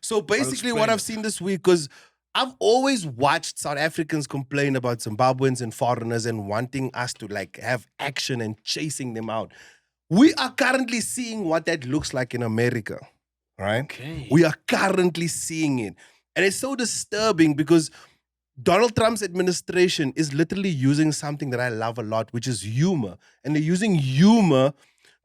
So basically, what explain I've seen this week, because I've always watched South Africans complain about Zimbabweans and foreigners and wanting us to like have action and chasing them out. We are currently seeing what that looks like in America, right? Okay. We are currently seeing it. And it's so disturbing because Donald Trump's administration is literally using something that I love a lot, which is humor. And they're using humor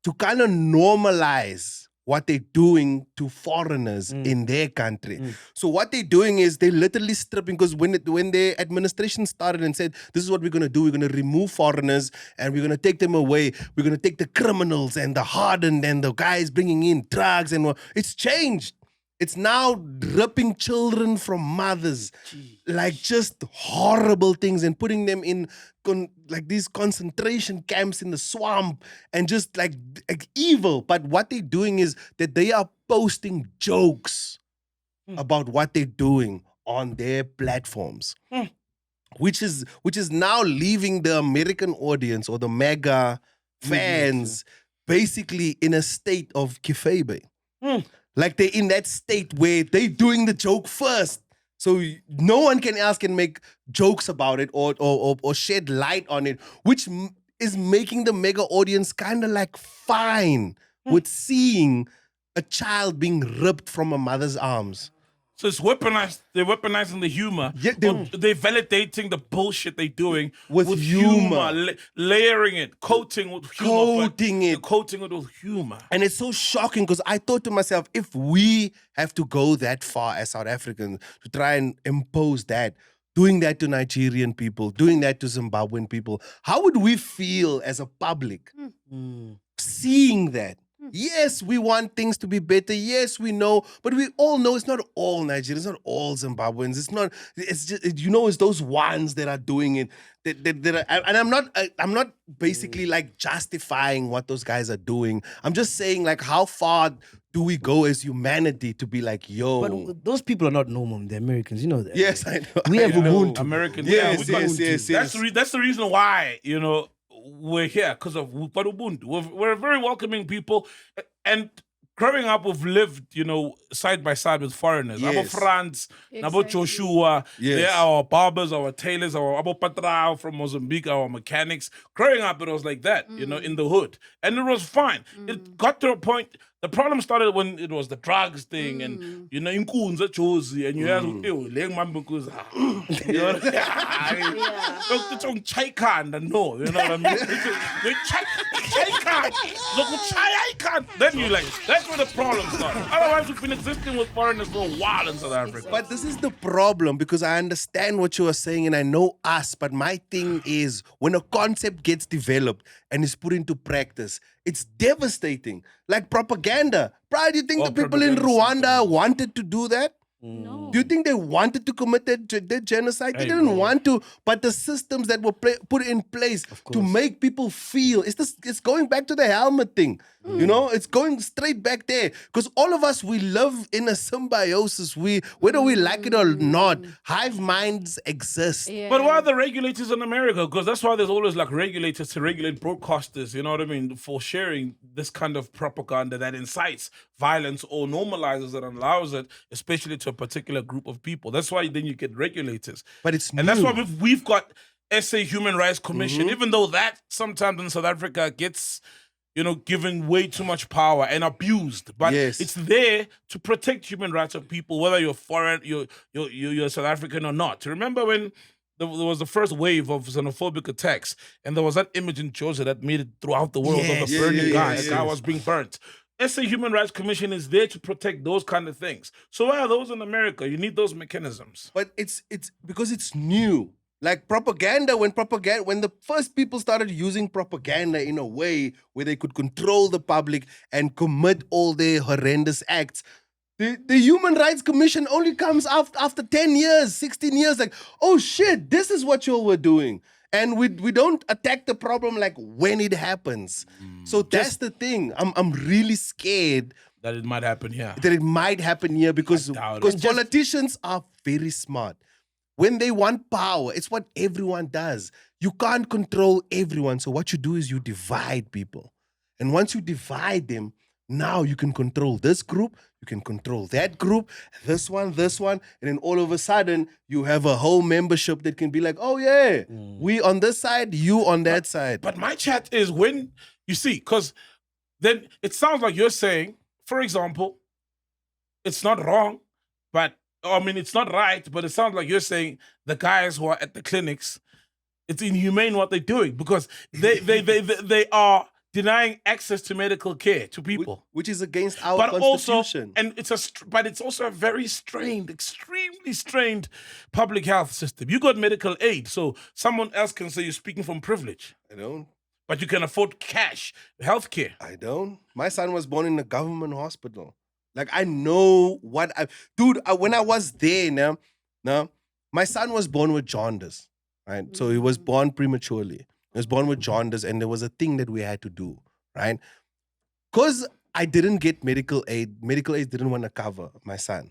to kind of normalize what they're doing to foreigners in their country. So what they're doing is they're literally stripping, because when the administration started and said, this is what we're going to do, we're going to remove foreigners and we're going to take them away. We're going to take the criminals and the hardened and the guys bringing in drugs and it's changed. It's now ripping children from mothers, like just horrible things, and putting them in like these concentration camps in the swamp and just like evil. But what they're doing is that they are posting jokes about what they're doing on their platforms, which is now leaving the American audience or the MAGA fans basically in a state of Kayfabe. Like they're in that state where they're doing the joke first. So no one else can make jokes about it or shed light on it, which is making the mega audience kind of like fine with seeing a child being ripped from a mother's arms. So it's weaponized. They're weaponizing the humor. Yeah, they're validating the bullshit they're doing with humor. Layering it, coating with humor. Coating it with humor. And it's so shocking because I thought to myself, if we have to go that far as South Africans to try and impose that, doing that to Nigerian people, doing that to Zimbabwean people, how would we feel as a public seeing that? Yes, we want things to be better. Yes, we know, but we all know it's not all Nigerians, it's not all Zimbabweans. It's just it's those ones that are doing it. And I'm not basically like justifying what those guys are doing. I'm just saying like how far do we go as humanity to be like, yo? But those people are not normal. They're Americans, you know that. Yes, I know. We have Ubuntu. American. Yes. That's the reason why, we're here, because of Ubuntu. We're very welcoming people. And growing up, we've lived, side by side with foreigners. Yes. Abo France, Abo Exactly. Joshua, Yes. they're our barbers, our tailors, our Abo Patrao from Mozambique, our mechanics. Growing up, it was like that, in the hood. And it was fine. It got to a point. The problem started when it was the drugs thing and, inkunza chosi and you had, leng mambukuza. No, you know what I mean? Then you like, that's where the problem started. Otherwise, we've been existing with foreigners for a while in South Africa. But this is the problem because I understand what you are saying and I know us. But my thing is when a concept gets developed and is put into practice, it's devastating. Like propaganda. Bro, do you think the people in Rwanda wanted to do that? No. Do you think they wanted to commit that genocide? They didn't want to, but the systems that were put in place to make people feel, it's going back to the helmet thing. You know, it's going straight back there. Because all of us, we live in a symbiosis. Whether we like it or not, hive minds exist. But why are the regulators in America? Because that's why there's always like regulators to regulate broadcasters, you know what I mean, for sharing this kind of propaganda that incites violence or normalizes it and allows it, especially to a particular group of people. That's why then you get regulators. But it's and that's why we've got SA Human Rights Commission, even though that sometimes in South Africa gets, you know, given way too much power and abused. But it's there to protect human rights of people, whether you're foreign, you're South African or not. Remember when there was the first wave of xenophobic attacks, and there was that image in Georgia that made it throughout the world of the burning guy. The guy was being burnt. SA Human Rights Commission is there to protect those kind of things. So why are those in America? You need those mechanisms. But it's because it's new. Like propaganda, when the first people started using propaganda in a way where they could control the public and commit all their horrendous acts, the Human Rights Commission only comes after 10 years, 16 years, like, oh shit, this is what y'all were doing. And we don't attack the problem like when it happens. So that's the thing. I'm really scared that it might happen here. That it might happen here because politicians are very smart. When they want power, it's what everyone does. You can't control everyone. So what you do is you divide people. And once you divide them, now you can control this group, you can control that group, this one. And then all of a sudden, you have a whole membership that can be like, oh yeah, we on this side, you on that side. But my chat is when, you see, because then it sounds like you're saying, for example, it's not wrong, but I mean, it's not right, but it sounds like you're saying the guys who are at the clinics, it's inhumane what they're doing because they are denying access to medical care to people, which is against our constitution. But it's also a very strained, extremely strained public health system. You got medical aid, so someone else can say you're speaking from privilege. I don't. But you can afford cash healthcare. I don't. My son was born in a government hospital. Like, I know what when I was there now, my son was born with jaundice, right? So he was born prematurely. He was born with jaundice, and there was a thing that we had to do, right? Because I didn't get medical aid didn't want to cover my son.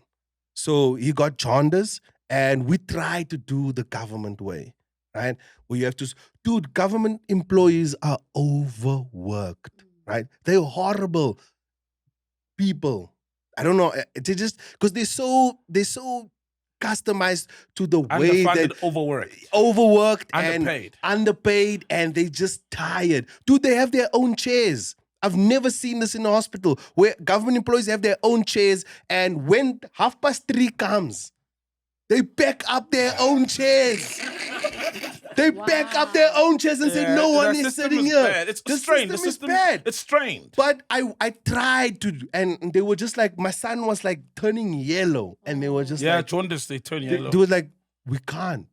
So he got jaundice, and we tried to do the government way, right? Where you have to, government employees are overworked, right? They're horrible people. I don't know. They just because they're so customized to the way that overworked and underpaid, and they just tired. Dude, they have their own chairs. I've never seen this in a hospital where government employees have their own chairs, and when 3:30 comes, they pack up their own chairs. They pack up their own chairs and say, no one is sitting here. Bad. It's strained. The system is bad. It's strained. But I tried to, and they were just like, my son was like turning yellow. And they were just like, jaundice, they turn yellow. They were like, we can't.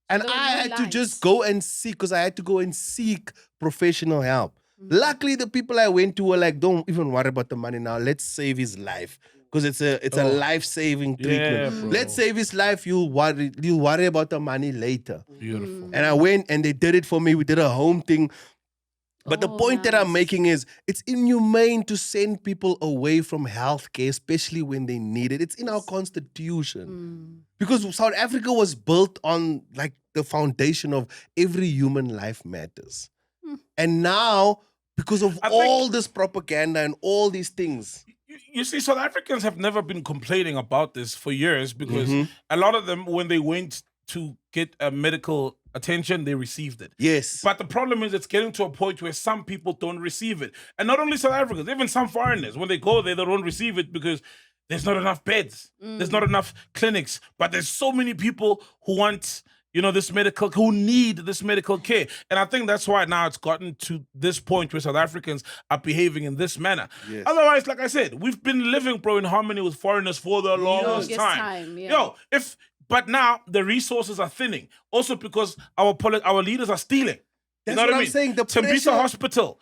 And I had to just go and seek, because I had to go and seek professional help. Luckily, the people I went to were like, don't even worry about the money now. Let's save his life. Because it's a life-saving treatment. Yeah, let's save his life. You'll worry about the money later. Beautiful. And I went and they did it for me. We did a home thing. But the point that I'm making is it's inhumane to send people away from healthcare, especially when they need it. It's in our constitution. Because South Africa was built on like the foundation of every human life matters. And now, because of all this propaganda and all these things, you see, South Africans have never been complaining about this for years because a lot of them, when they went to get medical attention, they received it. Yes. But the problem is it's getting to a point where some people don't receive it. And not only South Africans, even some foreigners, when they go there, they don't receive it because there's not enough beds. There's not enough clinics. But there's so many people who want, who need this medical care. And I think that's why now it's gotten to this point where South Africans are behaving in this manner. Yes. Otherwise, like I said, we've been living, bro, in harmony with foreigners for the longest time. But now the resources are thinning. Also because our leaders are stealing. That's what I'm saying. The Tembisa Hospital.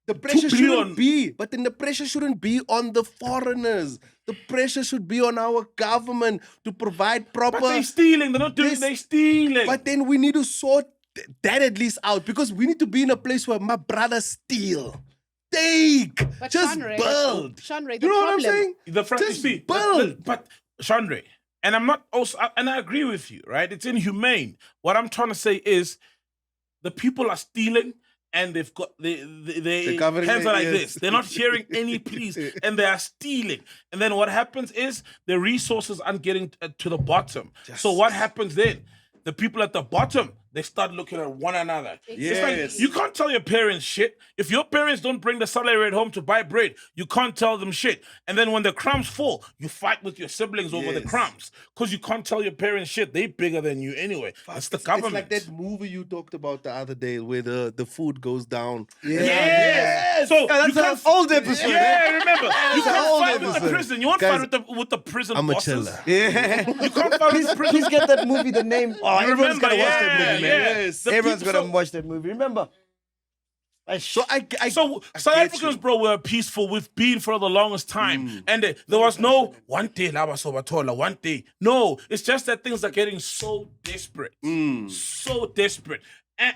The pressure shouldn't be, but then the pressure shouldn't be on the foreigners. The pressure should be on our government to provide proper. But they're stealing. They're not doing. They're stealing. But then we need to sort that at least out, because we need to be in a place where my brothers steal. steak. But Just Shanray, build. Shanray, You the know what I'm problem- saying? The front, Just see, build. but Shanray, and I'm not also, and I agree with you, right? It's inhumane. What I'm trying to say is, the people are stealing, and they've got they covering hands their are like ears. this. They're not sharing any pleas, and they are stealing. And then what happens is the resources aren't getting to the bottom. So what happens then? The people at the bottom, they start looking at one another. It's like, you can't tell your parents shit. If your parents don't bring the salary at home to buy bread, you can't tell them shit. And then when the crumbs fall, you fight with your siblings over the crumbs. Because you can't tell your parents shit. They bigger than you anyway. It's the government. It's like that movie you talked about the other day where the food goes down. Yes. So that's you can't an old episode. Yeah, remember. You That's an can't old fight with the episode. prison. You won't Guys, fight with the prison I'm a bosses. chiller. Yeah. You can't fight with the prison. Please get that movie, the name. Oh, You everyone's remember, got to watch that movie, man. Yes. The Everyone's people- got to watch that movie. Remember? So So South get Africans, you. bro, were peaceful. We've been for the longest time. And there was no one day, one day. No, it's just that things are getting so desperate. So desperate. And,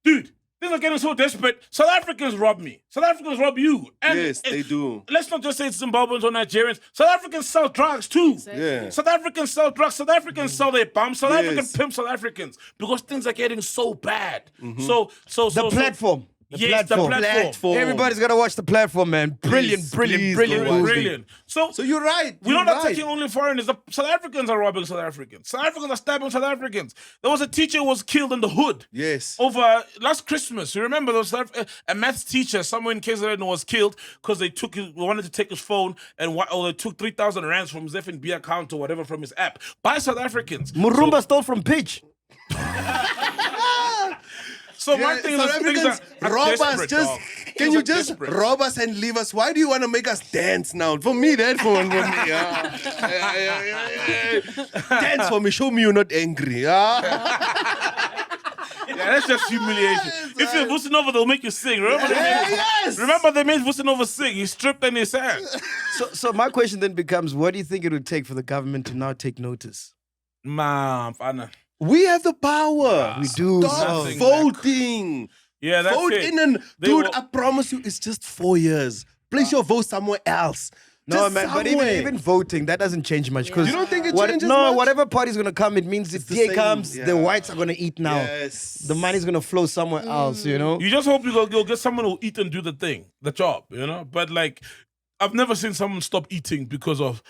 dude, things are getting so desperate. South Africans rob me. South Africans rob you. And Yes, they do. Let's not just say it's Zimbabweans or Nigerians. South Africans sell drugs too. Yeah. South Africans sell drugs. South Africans sell their bums. South Yes. Africans pimp South Africans because things are getting so bad. So The platform. Yes, the platform. Everybody's got to watch The Platform, man. Brilliant, Please, brilliant, please brilliant go watch movie. Brilliant. So you're right. we're You're not right. attacking only foreigners. The South Africans are robbing South Africans. South Africans are stabbing South Africans. There was a teacher who was killed in the hood. Yes. Over last Christmas. You remember there was a maths teacher somewhere in KZN was killed because they wanted to take his phone and they took 3,000 rands from his FNB account or whatever from his app by South Africans. Murumba stole from Pitch. So my thing South is things Africans are rob us. desperate, Just dog. can Things you are just desperate. rob us and leave us? Why do you want to make us dance now? For me, that for me. Dance for me. Show me you're not angry. Yeah, that's just humiliation. If you're Vusinova, they'll make you sing. Remember they made Vusinova sing. He stripped and he sang. So my question then becomes, what do you think it would take for the government to now take notice? Anna. We have the power. We do. Stop Nothing, voting. Yeah, that's Vote it. in and They dude, will- I promise you, it's just 4 years. Place your vote somewhere else. No, Just man, but somewhere. even voting, that doesn't change much. Because You don't think it changes No, much? whatever party's going to come, it means if the DA same, comes, yeah. the whites are going to eat now. Yes. The money's going to flow somewhere else, you know? You just hope you'll get someone who'll eat and do the thing, the job, you know? But like, I've never seen someone stop eating because of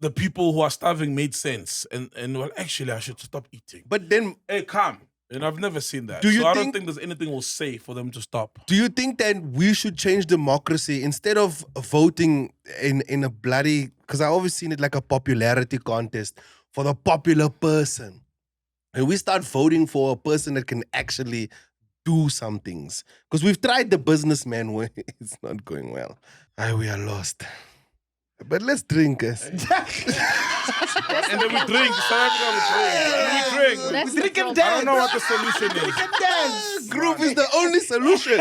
the people who are starving made sense. And well, actually, I should stop eating. But then, Hey, calm. And I've never seen that. Do you so I don't think- think there's anything we'll say for them to stop. do you think that we should change democracy instead of voting in a bloody? Because I always seen it like a popularity contest for the popular person, and we start voting for a person that can actually do some things. Because we've tried the businessman way, it's not going well. We are lost. But let's drink us. And then we drink. South Africa, we drink. And we drink. That's Drink the and problem. I don't know what the solution is. Dance! Group is the only solution.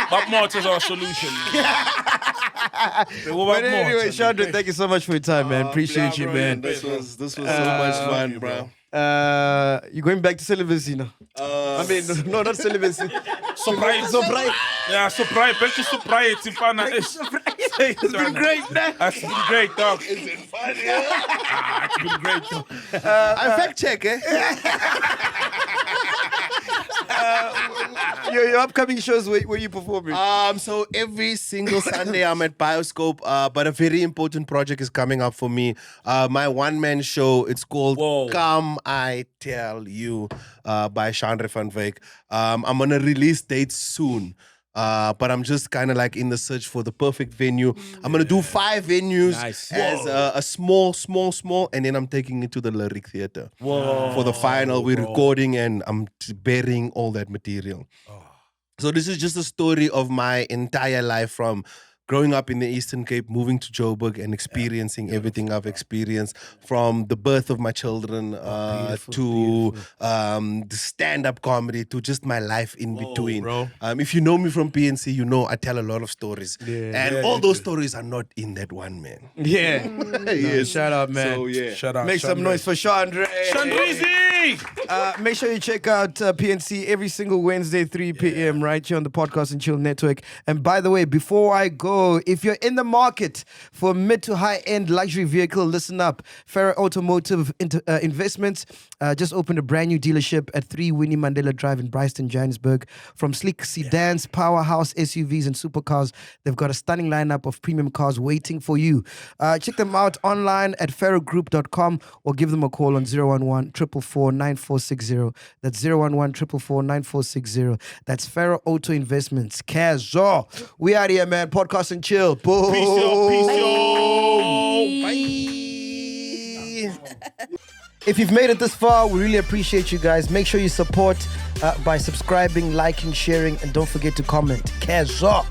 Bob Mort is our solution. But anyway, Shanray, thank you so much for your time, man. Appreciate you, bro, man. This was so much fun, bro. You going back to celibacy now? I mean, no, not celibacy. Surprise. Surprise. Yeah, surprise. Back to surprise. It's been great, man. It's been great, dog. Is it funny? It's been great, dog. I fact check, eh? Your upcoming shows, where you performing? So every single Sunday I'm at Bioscope, but a very important project is coming up for me. My one-man show, it's called Whoa. Come I Tell You by Shanray van Wyk. I'm going to release dates soon. But I'm just kind of like in the search for the perfect venue. I'm going to do 5 venues as a small, and then I'm taking it to the Lyric Theatre. For the final, we're recording and I'm burying all that material. So this is just a story of my entire life from growing up in the Eastern Cape, moving to Joburg and experiencing everything I've experienced, from the birth of my children to the stand-up comedy to just my life in between. Bro. If you know me from PNC, you know I tell a lot of stories. And all those stories are not in that one, man. Yeah. Yes. Shout out, man. So, yeah. Shut up. Make some noise for Shanray. Shandrizi! Make sure you check out PNC every single Wednesday, 3 p.m. right here on the Podcast and Chill Network. And by the way, before I go, if you're in the market for mid to high-end luxury vehicle, listen up. Pharoah Automotive Investments just opened a brand new dealership at 3 Winnie Mandela Drive in Bryanston, Johannesburg. From sleek sedans, powerhouse SUVs, and supercars, they've got a stunning lineup of premium cars waiting for you. Check them out online at pharoahgroup.com or give them a call on 011-444-9460. That's 011-444-9460. That's Pharoah Auto Investments. Kazo. We out here, man. Podcast and Chill. Boom. Peace, y'all. Peace, y'all. Bye. If you've made it this far, we really appreciate you guys. Make sure you support by subscribing, liking, sharing, and don't forget to comment. Kazo.